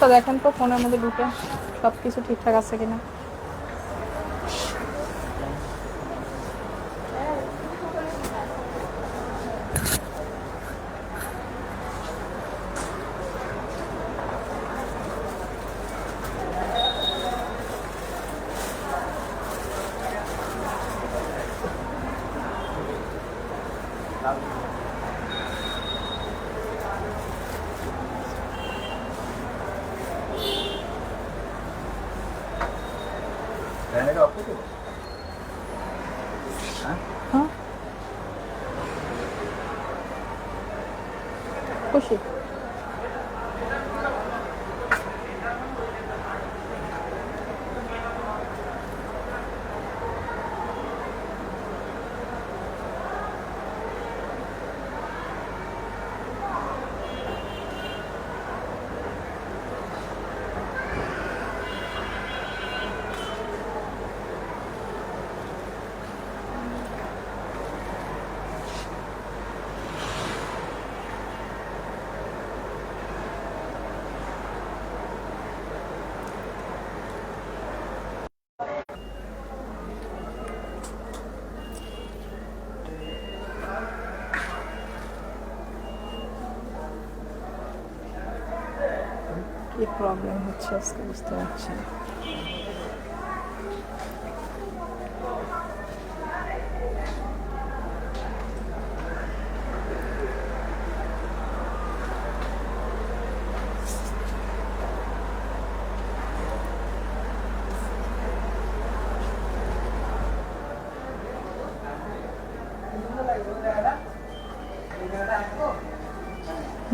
ফোনটা দেখেন তো, ফোনের মধ্যে ঢুকে সব কিছু ঠিকঠাক আছে কিনা। হ্যাঁ, খুশি। কি প্রবলেম হচ্ছে আজকে বুঝতে পারছি না।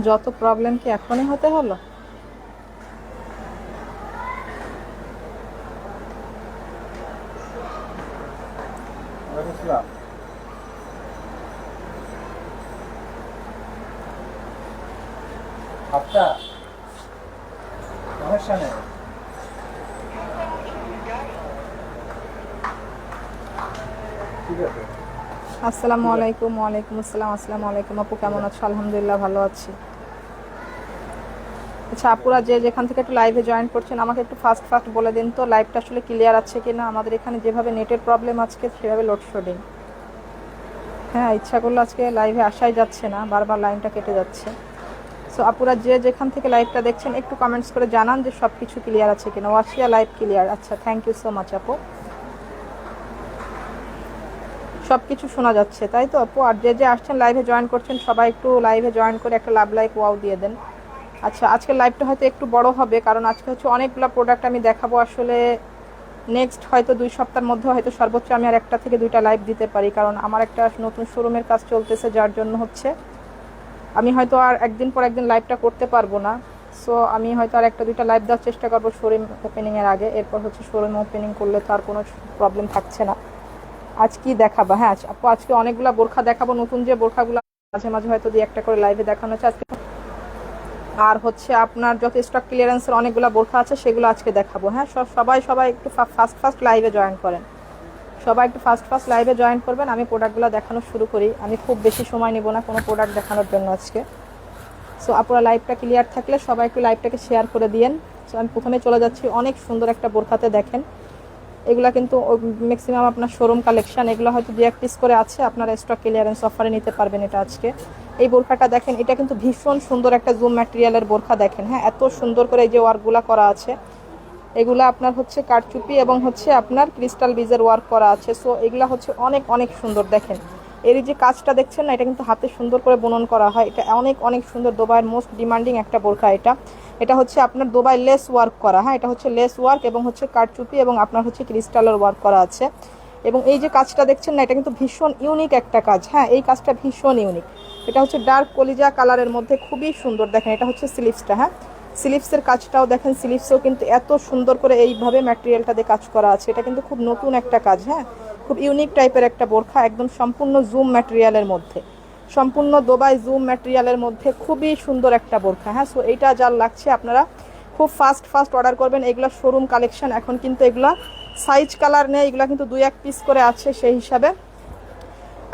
যত প্রবলেম কি এখনই হতে হলো? আচ্ছা, সমস্যা নেই। আসসালামু আলাইকুম। ওয়ালাইকুম আসসালাম। আসসালামু আলাইকুম আপু, কেমন আছো? আলহামদুলিল্লাহ ভালো আছি। আচ্ছা আপুরা যে যেখান থেকে একটু লাইভে জয়েন করছেন আমাকে একটু ফাস্ট ফাস্ট বলে দিন তো লাইভটা আসলে ক্লিয়ার আছে কিনা। আমাদের এখানে যেভাবে নেটের প্রবলেম আজকে সেভাবে লোডশেডিং। হ্যাঁ, ইচ্ছা করলে আজকে লাইভে আসাই যাচ্ছে না, বারবার লাইনটা কেটে যাচ্ছে। সো আপুরা যে যেখান থেকে লাইভটা দেখছেন একটু কমেন্টস করে জানান যে সব কিছু ক্লিয়ার আছে কিনা। ওয়াশিয়া লাইভ ক্লিয়ার, আচ্ছা থ্যাংক ইউ সো মাচ আপু। সব কিছু শোনা যাচ্ছে তাই তো আপু? আর যে যে আসছেন লাইভে জয়েন করছেন সবাই একটু লাইভে জয়েন করে একটা লাভ লাইক ওয়াও দিয়ে দেন। আচ্ছা, আজকের লাইভটা হয়তো একটু বড় হবে কারণ আজকে হচ্ছে অনেকগুলো প্রোডাক্ট আমি দেখাবো। আসলে নেক্সট হয়তো 2 সপ্তাহের মধ্যে হয়তো সর্বোচ্চ আমি আর 1টা থেকে 2টা লাইভ দিতে পারি, কারণ আমার একটা নতুন শোরুমের কাজ চলতেছে, যার জন্য হচ্ছে আমি হয়তো আর একদিন পর একদিন লাইভটা করতে পারবো না। সো আমি হয়তো আর 1টা 2টা লাইভ দেওয়ার চেষ্টা করবো শোরুম ওপেনিংয়ের আগে। এরপর হচ্ছে শোরুম ওপেনিং করলে তো আর কোনো প্রবলেম থাকছে না। আজ কি দেখাবো? হ্যাঁ আপু, আজকে অনেকগুলো বোরখা দেখাবো, নতুন যে বোরখাগুলো মাঝে মাঝে হয়তো 2-1টা করে লাইভে দেখানো হচ্ছে আজকে। আর হচ্ছে আপনার যত স্টক ক্লিয়ারেন্সের অনেকগুলো বোরখা আছে সেগুলো আজকে দেখাবো। হ্যাঁ, সবাই একটু ফাস্ট লাইভে জয়েন করেন। সবাই একটু ফাস্ট লাইভে জয়েন করবেন। আমি প্রোডাক্টগুলো দেখানো শুরু করি। আমি খুব বেশি সময় নেব না কোনো প্রোডাক্ট দেখানোর জন্য আজকে। সো আপনারা লাইভটা ক্লিয়ার থাকলে সবাই একটু লাইভটাকে শেয়ার করে দিয়েন। সো আমি প্রথমে চলে যাচ্ছি অনেক সুন্দর একটা বোরখাতে। দেখেন এগুলা কিন্তু ম্যাক্সিমাম আপনার শোরুম কালেকশন, এগুলো হয়তো 2-1 পিস করে আছে, আপনারা স্টক ক্লিয়ারেন্স অফারে নিতে পারবেন এটা আজকে। এই বোরখাটা দেখেন, এটা কিন্তু ভীষণ সুন্দর একটা জুম ম্যাটেরিয়ালের বোরখা। দেখেন হ্যাঁ, এত সুন্দর করে এই যে ওয়ার্কগুলা করা আছে, এগুলা আপনার হচ্ছে কারচুপি এবং হচ্ছে আপনার ক্রিস্টাল বিজের ওয়ার্ক করা আছে। সো এগুলা হচ্ছে অনেক অনেক সুন্দর। দেখেন এর যে কাজটা দেখছেন না, এটা কিন্তু হাতে সুন্দর করে বুনন করা হয়। এটা অনেক অনেক সুন্দর, দুবাইয়ের মোস্ট ডিমান্ডিং একটা বোরখা এটা। এটা হচ্ছে আপনার দুবাই লেস ওয়ার্ক করা। হ্যাঁ, এটা হচ্ছে লেস ওয়ার্ক এবং হচ্ছে কারচুপি এবং আপনার হচ্ছে ক্রিস্টালের ওয়ার্ক করা আছে। এবং এই যে কাজটা দেখছেন না, এটা কিন্তু ভীষণ ইউনিক একটা কাজ। হ্যাঁ, এই কাজটা ভীষণ ইউনিক। এটা হচ্ছে ডার্ক কলিজা কালারের মধ্যে, খুবই সুন্দর। দেখেন এটা হচ্ছে স্লিভসটা। হ্যাঁ, স্লিভসের কাজটাও দেখেন, স্লিভসেও কিন্তু এত সুন্দর করে এইভাবে ম্যাটেরিয়ালটা দিয়ে কাজ করা আছে। এটা কিন্তু খুব নতুন একটা কাজ। হ্যাঁ, খুব ইউনিক টাইপের একটা বোরখা, একদম সম্পূর্ণ জুম ম্যাটেরিয়ালের মধ্যে, সম্পূর্ণ দুবাই জুম ম্যাটেরিয়ালের মধ্যে খুবই সুন্দর একটা বোরখা। হ্যাঁ, সো এইটা যার লাগছে আপনারা খুব ফাস্ট অর্ডার করবেন। এগুলো শোরুম কালেকশন, এখন কিন্তু এগুলা সাইজ কালার নেই, এগুলো কিন্তু 2-1 পিস করে আছে, সেই হিসাবে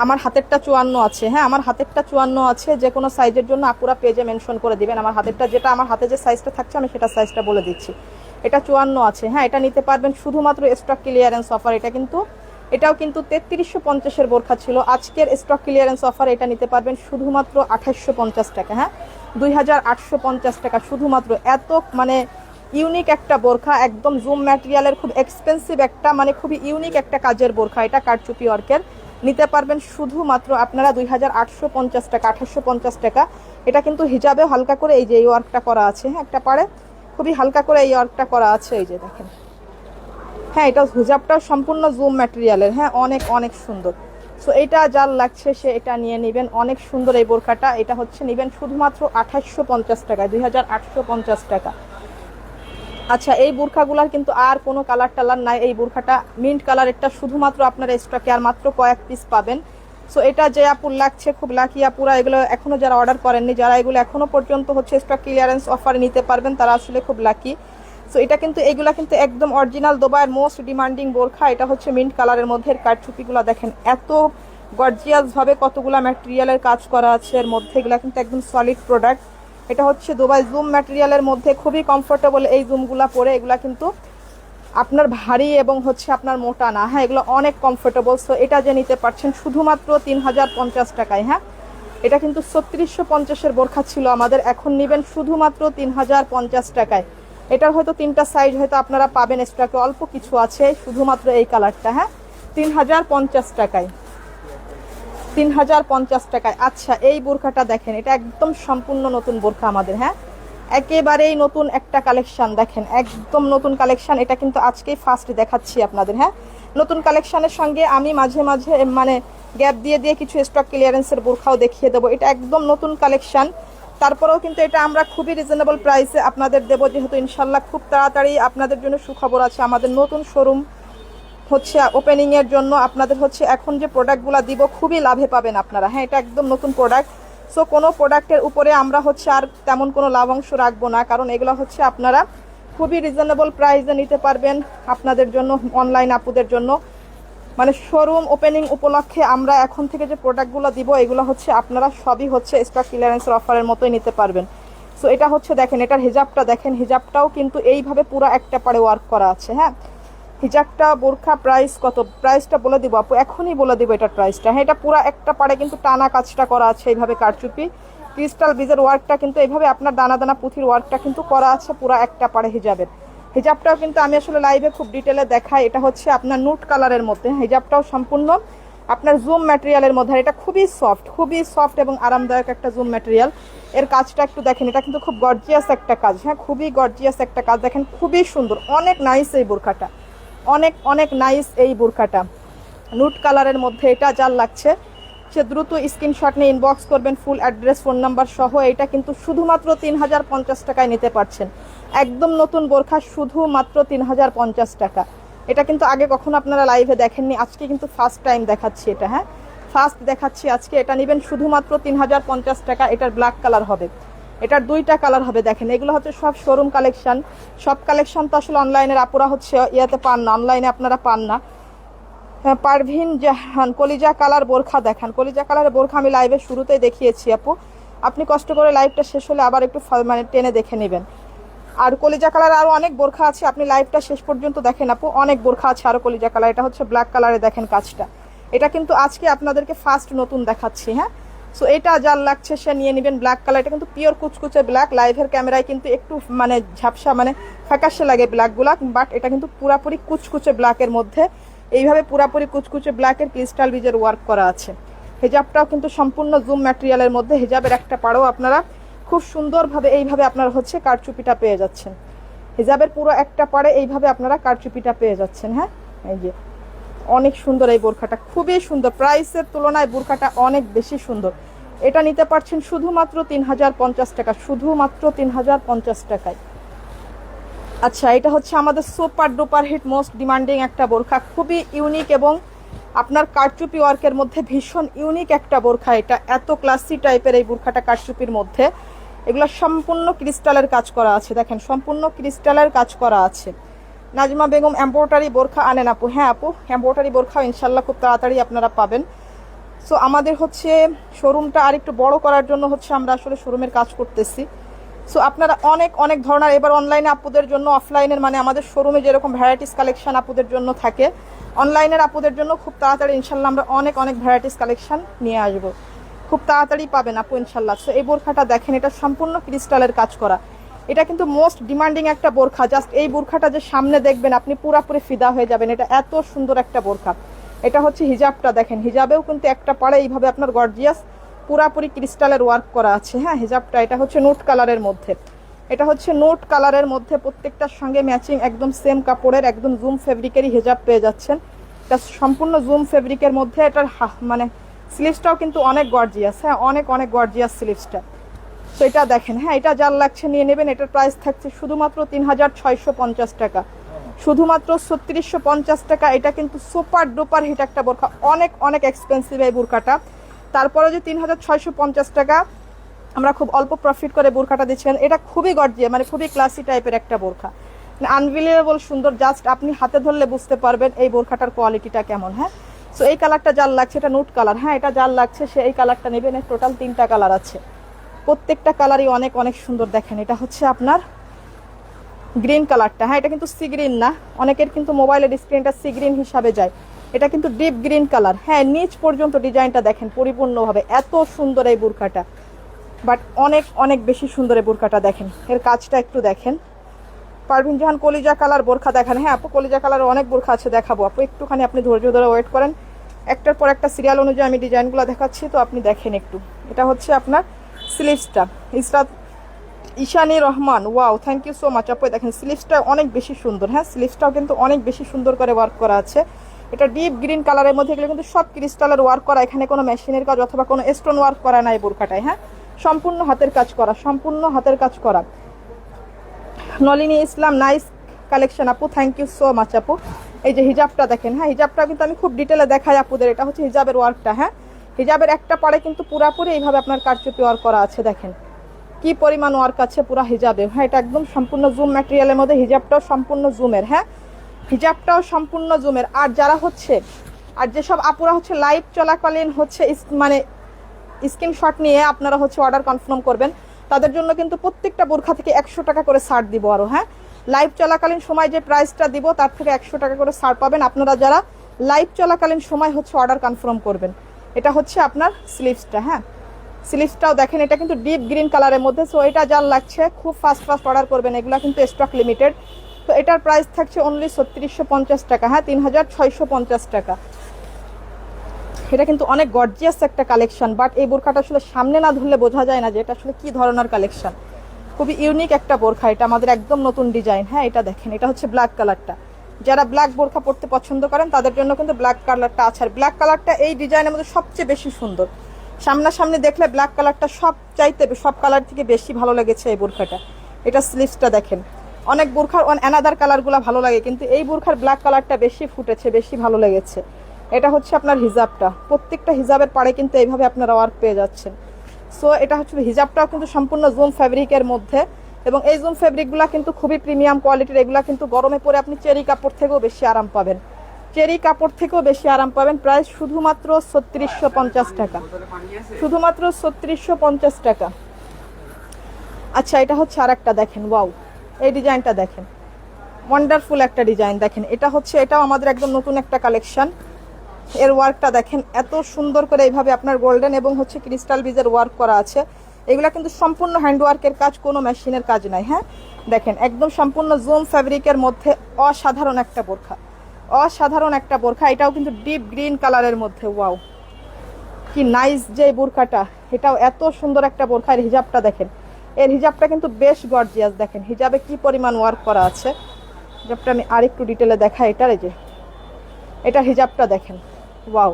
আমার হাতেরটা 54 আছে, হ্যাঁ আমার হাতেরটা 54 আছে। যে কোনো সাইজের জন্য আপুরা পেজে মেনশন করে দিবেন। আমার হাতেরটা যেটা, আমার হাতে যে সাইজটা থাকছে আমি সেটা সাইজটা বলে দিচ্ছি। এটা 54 আছে, হ্যাঁ এটা নিতে পারবেন শুধুমাত্র স্টক ক্লিয়ারেন্স অফার। এটা কিন্তু এটাও কিন্তু 3350 বোরখা ছিল, আজকের স্টক ক্লিয়ারেন্স অফার। এটা নিতে পারবেন শুধুমাত্র 2850 টাকা, হ্যাঁ 2850 টাকা শুধুমাত্র। এত মানে ইউনিক একটা বোরখা, একদম জুম ম্যাটেরিয়ালের, খুব এক্সপেন্সিভ একটা, মানে খুবই ইউনিক একটা কাজের বোরখা। এটা কারচুপি ওয়ার্কের, নিতে পারবেন শুধুমাত্র আপনারা 2850 টাকা, 2850 টাকা। এটা কিন্তু হিজাবে হালকা করে এই যে এই ওয়ার্কটা করা আছে, হ্যাঁ একটা পারে খুবই হালকা করে এই ওয়ার্কটা করা আছে, এই যে দেখেন। হ্যাঁ এটা হিজাবটা সম্পূর্ণ জুম ম্যাটেরিয়ালের, হ্যাঁ অনেক অনেক সুন্দর। সো এটা যার লাগছে সে এটা নিয়ে নেবেন, অনেক সুন্দর এই বোরখাটা। এটা হচ্ছে নেবেন শুধুমাত্র 2850 টাকায়, 2850 টাকা। আচ্ছা এই বোরখাগুলার কিন্তু আর কোনো কালার টালার নাই। এই বোরখাটা মিন্ট কালারেরটা শুধুমাত্র আপনারা স্টকে আর মাত্র কয়েক পিস পাবেন। সো এটা যে আপুর লাগছে, খুব লাকি আপুরা, এগুলো এখনও যারা অর্ডার করেননি, যারা এগুলো এখনও পর্যন্ত হচ্ছে স্টক ক্লিয়ারেন্স অফারে নিতে পারবেন, তারা আসলে খুব লাকি। সো এটা কিন্তু এইগুলা কিন্তু একদম অরিজিনাল দুবাইয়ের মোস্ট ডিমান্ডিং বোরখা। এটা হচ্ছে মিন্ট কালারের মধ্যে। কারচুপিগুলো দেখেন এত গর্জিয়াসভাবে কতগুলা ম্যাটেরিয়ালের কাজ করা আছে এর মধ্যে। এগুলা কিন্তু একদম সলিড প্রোডাক্ট। এটা হচ্ছে দুবাই জুম ম্যাটেরিয়ালের মধ্যে, খুবই কমফোর্টেবল এই জুমগুলা পরে। এগুলা কিন্তু আপনার ভারী এবং হচ্ছে আপনার মোটা না, হ্যাঁ এগুলো অনেক কমফোর্টেবল। সো এটা যে নিতে পারছেন শুধুমাত্র 3050 টাকায়, হ্যাঁ এটা কিন্তু 3650-এর বোরখা ছিল আমাদের, এখন নেবেন শুধুমাত্র 3050 টাকায়। এটার হয়তো 3টা সাইজ হয়তো আপনারা পাবেন স্টকে, অল্প কিছু আছে, শুধুমাত্র এই কালারটা, হ্যাঁ 3050 টাকায়, 3050 টাকায়। আচ্ছা এই বোরখাটা দেখেন, এটা একদম সম্পূর্ণ নতুন বোরখা আমাদের, হ্যাঁ একেবারেই নতুন একটা কালেকশন। দেখেন একদম নতুন কালেকশন, এটা কিন্তু আজকেই ফার্স্ট দেখাচ্ছি আপনাদের, হ্যাঁ নতুন কালেকশনের সঙ্গে আমি মাঝে মাঝে মানে গ্যাপ দিয়ে দিয়ে কিছু স্টক ক্লিয়ারেন্সের বোরখাও দেখিয়ে দেবো। এটা একদম নতুন কালেকশন, তারপরেও কিন্তু এটা আমরা খুবই রিজনেবল প্রাইসে আপনাদের দেবো, যেহেতু ইনশাল্লাহ খুব তাড়াতাড়ি আপনাদের জন্য সুখবর আছে। আমাদের নতুন শোরুম হচ্ছে ওপেনিংয়ের জন্য আপনাদের হচ্ছে এখন যে প্রোডাক্টগুলো দিব খুবই লাভে পাবেন আপনারা, হ্যাঁ এটা একদম নতুন প্রোডাক্ট। সো কোনো প্রোডাক্টের উপরে আমরা হচ্ছে আর তেমন কোনো লাভাংশ রাখবো না, কারণ এগুলো হচ্ছে আপনারা খুবই রিজনেবল প্রাইসে নিতে পারবেন। আপনাদের জন্য, অনলাইন আপুদের জন্য, মানে শোরুম ওপেনিং উপলক্ষে আমরা এখন থেকে যে প্রোডাক্টগুলো দিব এগুলো হচ্ছে আপনারা সবই হচ্ছে স্টক ক্লিয়ারেন্সের অফারের মতোই নিতে পারবেন। সো এটা হচ্ছে দেখেন, এটার হিজাবটা দেখেন, হিজাবটাও কিন্তু এইভাবে পুরো একটা পাড়ে ওয়ার্ক করা আছে, হ্যাঁ হিজাবটা বোরখা প্রাইস কত, প্রাইসটা বলে দিব আপু, এখনই বলে দিব এটার প্রাইসটা। হ্যাঁ এটা পুরো একটা পাড়ে কিন্তু টানা কাজটা করা আছে এইভাবে, কারচুপি ক্রিস্টাল বিজের ওয়ার্কটা কিন্তু এইভাবে আপনার দানা দানা পুঁথির ওয়ার্কটা কিন্তু করা আছে পুরো একটা পাড়ে হিজাবের। হিজাবটাও কিন্তু আমি আসলে লাইভে খুব ডিটেলে দেখাই। এটা হচ্ছে আপনার নুট কালারের মধ্যে, হিজাবটাও সম্পূর্ণ আপনার জুম ম্যাটেরিয়ালের মধ্যে। এটা খুবই সফট এবং আরামদায়ক একটা জুম ম্যাটেরিয়াল। এর কাজটা একটু দেখেন, এটা কিন্তু খুব গর্জিয়াস একটা কাজ, হ্যাঁ খুবই গর্জিয়াস একটা কাজ। দেখেন খুবই সুন্দর, অনেক নাইস এই বোরখাটা, অনেক অনেক নাইস এই বোরখাটা নুট কালারের মধ্যে। এটা যার লাগছে সে দ্রুত স্ক্রিনশট নিয়ে ইনবক্স করবেন, ফুল অ্যাড্রেস ফোন নাম্বার সহ। এটা কিন্তু শুধুমাত্র 3050 টাকায় নিতে পারছেন, একদম নতুন বোরখা, শুধুমাত্র 3050 টাকা। এটা কিন্তু আগে কখনো আপনারা লাইভে দেখেননি, আজকে কিন্তু ফার্স্ট টাইম দেখাচ্ছি এটা, হ্যাঁ ফার্স্ট দেখাচ্ছি আজকে। এটা নেবেন শুধুমাত্র 3050 টাকা। এটার ব্ল্যাক কালার হবে, এটার 2টা কালার হবে। দেখেন এগুলো হচ্ছে সব শোরুম কালেকশন, সব কালেকশন তো আসলে অনলাইনের আপুরা হচ্ছে ইয়াতে পান না, অনলাইনে আপনারা পান না। পারভিন জাহান কলিজা কালার বোরখা দেখান, কলিজা কালারের বোরখা আমি লাইভের শুরুতেই দেখিয়েছি আপু, আপনি কষ্ট করে লাইভটা শেষ হলে আবার একটু মানে টেনে দেখে নেবেন। আর কলিজা কালার আরও অনেক বোরখা আছে, আপনি লাইভটা শেষ পর্যন্ত দেখেন আপু, অনেক বোরখা আছে আরও কলিজা কালার। এটা হচ্ছে ব্ল্যাক কালারে, দেখেন কাজটা, এটা কিন্তু আজকে আপনাদেরকে ফার্স্ট নতুন দেখাচ্ছি, হ্যাঁ সো এটা যার লাগছে সে নিয়ে নেবেন ব্ল্যাক কালার। এটা কিন্তু পিওর কুচকুচে ব্ল্যাক, লাইভের ক্যামেরায় কিন্তু একটু মানে ঝাপসা মানে ফ্যাকাশে লাগে ব্ল্যাকগুলা, বাট এটা কিন্তু পুরাপুরি কুচকুচে ব্ল্যাকের মধ্যে, এইভাবে পুরাপুরি কুচকুচে ব্ল্যাকের ক্রিস্টাল বিজের ওয়ার্ক করা আছে। হিজাবটাও কিন্তু সম্পূর্ণ জুম ম্যাটেরিয়ালের মধ্যে, হিজাবের একটা পাড়ও আপনারা খুব সুন্দরভাবে এইভাবে আপনারা হচ্ছে কারচুপিটা পেয়ে যাচ্ছেন। হিজাবের পুরো একটা পাড়ে এইভাবে আপনারা কারচুপিটা পেয়ে যাচ্ছেন, হ্যাঁ এই যে অনেক সুন্দর এই বোরখাটা, খুবই সুন্দর, প্রাইসের তুলনায় বোরখাটা অনেক বেশি সুন্দর। এটা নিতে পারছেন শুধুমাত্র 3050 টাকা, শুধুমাত্র 3050 টাকায়। আচ্ছা এটা হচ্ছে আমাদের super duper hit most demanding একটা বোরখা, খুবই ইউনিক এবং আপনার কারচুপি ওয়ার্কের মধ্যে ভীষণ ইউনিক একটা বোরখা। এটা এত ক্লাসি টাইপের এই বোরখাটা কারচুপির মধ্যে, এগুলো সম্পূর্ণ ক্রিস্টালের কাজ করা আছে, দেখেন সম্পূর্ণ ক্রিস্টালের কাজ করা আছে। নাজমা বেগম এম্ব্রয়ডারি বোরখা আনেন আপু, হ্যাঁ আপু এম্ব্রয়ডারি বোরখা ইনশাল্লাহ খুব তাড়াতাড়ি আপনারা পাবেন। সো আমাদের হচ্ছে শোরুমটা আর একটু বড় করার জন্য হচ্ছে আমরা আসলে শোরুমের কাজ করতেছি। সো আপনারা অনেক অনেক ধরনের এবার অনলাইনে আপুদের জন্য, অফলাইনের মানে আমাদের শোরুমে যেরকম ভ্যারাইটিস কালেকশন আপুদের জন্য থাকে, অনলাইনের আপুদের জন্য খুব তাড়াতাড়ি ইনশাল্লাহ আমরা অনেক অনেক ভ্যারাইটিস কালেকশন নিয়ে আসবো, খুব তাড়াতাড়ি পাবেন আপু ইনশাল্লাহ। সো এই বোরখাটা দেখেন, এটা সম্পূর্ণ ক্রিস্টালের কাজ করা, এটা কিন্তু মোস্ট ডিমান্ডিং একটা বোরখা। জাস্ট এই বোরখাটা যে সামনে দেখবেন আপনি পুরাপুরি ফিদা হয়ে যাবেন, এটা এত সুন্দর একটা বোরখা। এটা হচ্ছে হিজাবটা দেখেন, হিজাবেও কিন্তু একটা পাড়ে এইভাবে আপনার গর্জিয়াস পুরাপুরি ক্রিস্টালের ওয়ার্ক করা আছে। হ্যাঁ, হিজাবটা এটা হচ্ছে নোট কালারের মধ্যে, এটা হচ্ছে নোট কালারের মধ্যে প্রত্যেকটার সঙ্গে ম্যাচিং একদম সেম কাপড়ের একদম জুম ফেব্রিকেরই হিজাব পেয়ে যাচ্ছেন। এটা সম্পূর্ণ জুম ফেব্রিকের মধ্যে, এটার মানে স্লিভসটাও কিন্তু অনেক গর্জিয়াস। হ্যাঁ, অনেক অনেক গর্জিয়াস স্লিভসটা। তো এটা দেখেন, হ্যাঁ এটা যার লাগছে নিয়ে নেবেন। এটার প্রাইস থাকছে শুধুমাত্র 3650 টাকা, শুধুমাত্র 3650 টাকা। এটা কিন্তু সুপার ডুপার হিট একটা বোরখা, অনেক অনেক এক্সপেন্সিভ এই বোরখাটা। তারপরে যে 3650 টাকা আমরা খুব অল্প প্রফিট করে বোরখাটা দিচ্ছেন, এটা খুবই গর্জিয়া মানে খুবই ক্লাসি টাইপের একটা বোরখা, আনবিলিভেবল সুন্দর। জাস্ট আপনি হাতে ধরলে বুঝতে পারবেন এই বোরখাটার কোয়ালিটিটা কেমন। হ্যাঁ, সো এই কালারটা যার লাগছে, এটা নুট কালার। হ্যাঁ, এটা যার লাগছে সে এই কালারটা নেবেন। টোটাল 3টা কালার আছে, প্রত্যেকটা কালারই অনেক অনেক সুন্দর। দেখেন এটা হচ্ছে আপনার গ্রিন কালারটা। হ্যাঁ, এটা কিন্তু সি গ্রিন না, অনেকের কিন্তু মোবাইলের স্ক্রিনটা সি গ্রিন হিসাবে যায়, এটা কিন্তু ডিপ গ্রিন কালার। হ্যাঁ, নিচ পর্যন্ত ডিজাইনটা দেখেন পরিপূর্ণভাবে, এত সুন্দর এই বোরখাটা, বাট অনেক অনেক বেশি সুন্দর এই বোরখাটা। দেখেন এর কাজটা একটু দেখেন। পারভিন জাহান কলিজা কালার বোরখা দেখেন। হ্যাঁ আপু, কলিজা কালারের অনেক বোরখা আছে, দেখাবো আপু, একটুখানি আপনি ধৈর্য ধরে ওয়েট করেন। একটার পর একটা সিরিয়াল অনুযায়ী আমি ডিজাইনগুলো দেখাচ্ছি, তো আপনি দেখেন একটু। এটা হচ্ছে আপনার স্লিভসটা, Israt Ishani Rahman, wow thank you so much আপু। দেখেন স্লিভসটা অনেক বেশি সুন্দর। হ্যাঁ, স্লিভসটাও কিন্তু অনেক বেশি সুন্দর করে ওয়ার্ক করা আছে। এটা ডিপ গ্রিন কালারের মধ্যে, এগুলো কিন্তু সব ক্রিস্টালের ওয়ার্ক করা, এখানে কোনো মেশিনের কাজ অথবা কোনো স্টোন ওয়ার্ক করা নাই বোরখাটায়। হ্যাঁ, সম্পূর্ণ হাতের কাজ করা, সম্পূর্ণ হাতের কাজ করা। নলিনী ইসলাম, নাইস কালেকশন আপু, থ্যাংক ইউ সো মাচ আপু। এই যে হিজাবটা দেখেন, হ্যাঁ হিজাবটা কিন্তু আমি খুব ডিটেলে দেখাই আপুদের। এটা হচ্ছে হিজাবের ওয়ার্কটা। হ্যাঁ, হিজাবের একটা পাড়ে কিন্তু পুরাপুরি এইভাবে আপনার কারচুপি ওয়ার্ক করা আছে, দেখেন কি পরিমাণ ওয়ার্ক আছে পুরা হিজাবে। হ্যাঁ, এটা একদম সম্পূর্ণ জুম ম্যাটেরিয়ালের মধ্যে, হিজাবটাও সম্পূর্ণ জুমের। হ্যাঁ, হিজাবটাও সম্পূর্ণ জুমের। আর যারা হচ্ছে, আর যেসব আপুরা হচ্ছে লাইভ চলাকালীন হচ্ছে মানে স্ক্রিনশট নিয়ে আপনারা হচ্ছে অর্ডার কনফার্ম করবেন, তাদের জন্য কিন্তু প্রত্যেকটা বোরখা থেকে 100 টাকা করে ছাড় দিব আরও। হ্যাঁ, লাইভ চলাকালীন সময় যে প্রাইসটা দিব তার থেকে 100 টাকা করে ছাড় পাবেন আপনারা যারা লাইভ চলাকালীন সময় হচ্ছে অর্ডার কনফার্ম করবেন। এটা হচ্ছে আপনার স্লিভসটা। হ্যাঁ, স্লিভসটাও দেখেন, এটা কিন্তু ডিপ গ্রিন কালারের মধ্যে। সো এটা যার লাগছে খুব ফাস্ট অর্ডার করবেন, এগুলো কিন্তু স্টক লিমিটেড। তো এটার প্রাইস থাকছে অনলি 3650 টাকা। হ্যাঁ, 3650 টাকা। এটা কিন্তু অনেক গর্জিয়াস একটা কালেকশন, বাট এই বোরখাটা আসলে সামনে না ধরলে বোঝা যায় না যে এটা আসলে কি ধরনের কালেকশন। খুবই ইউনিক একটা বোরখা, এটা আমাদের একদম নতুন ডিজাইন। হ্যাঁ, এটা দেখেন, এটা হচ্ছে ব্ল্যাক কালারটা। যারা ব্ল্যাক বোরখা পরতে পছন্দ করেন তাদের জন্য কিন্তু ব্ল্যাক কালারটা আছে। আর ব্ল্যাক কালারটা এই ডিজাইনের মধ্যে সবচেয়ে বেশি সুন্দর, সামনাসামনি দেখলে ব্ল্যাক কালারটা সব চাইতে সব কালার থেকে বেশি ভালো লেগেছে এই বোরখাটা। এটা স্লিভসটা দেখেন, অনেক বোরখার অ্যানাদার কালারগুলো ভালো লাগে, কিন্তু এই বোরখার ব্ল্যাক কালারটা বেশি ফুটেছে, বেশি ভালো লেগেছে। এটা হচ্ছে আপনার হিজাবটা, প্রত্যেকটা হিজাবের পাড়ে কিন্তু এইভাবে আপনারা ওয়ার্ক পেয়ে যাচ্ছেন। সো এটা হচ্ছে হিজাবটাও কিন্তু সম্পূর্ণ জুম ফ্যাব্রিকের মধ্যে, এবং এই জুম ফ্যাব্রিকগুলো কিন্তু খুবই প্রিমিয়াম কোয়ালিটির। এগুলো কিন্তু গরমে পরে আপনি চেরি কাপড় থেকেও বেশি আরাম পাবেন, চেরি কাপড় থেকেও বেশি আরাম পাবেন। প্রাইস শুধুমাত্র 3650 টাকা, শুধুমাত্র 3650 টাকা। আচ্ছা, এটা হচ্ছে আর একটা দেখেন, ওয়াও এই ডিজাইনটা দেখেন, ওয়ান্ডারফুল একটা ডিজাইন। দেখেন এটা হচ্ছে, এটাও আমাদের একদম নতুন একটা কালেকশন। এর ওয়ার্কটা দেখেন, এত সুন্দর করে এইভাবে আপনার গোল্ডেন এবং হচ্ছে ক্রিস্টাল বিজের ওয়ার্ক করা আছে। এগুলা কিন্তু সম্পূর্ণ হ্যান্ডওয়ার্কের কাজ, কোনো মেশিনের কাজ নাই। হ্যাঁ, দেখেন একদম সম্পূর্ণ জুম ফ্যাব্রিকের মধ্যে অসাধারণ একটা বোরখা, অসাধারণ একটা বোরখা। এটাও কিন্তু ডিপ গ্রিন কালারের মধ্যে, ওয়াও কি নাইস যে বোরখাটা, এটাও এত সুন্দর একটা বোরখা। এর হিজাবটা দেখেন, এর হিজাবটা কিন্তু বেশ গর্জিয়াস। দেখেন হিজাবে কি পরিমাণ ওয়ার্ক করা আছে। হিজাবটা আমি আরেকটু ডিটেলে দেখাই। এটার এই যে এটা হিজাবটা দেখেন, ওয়াও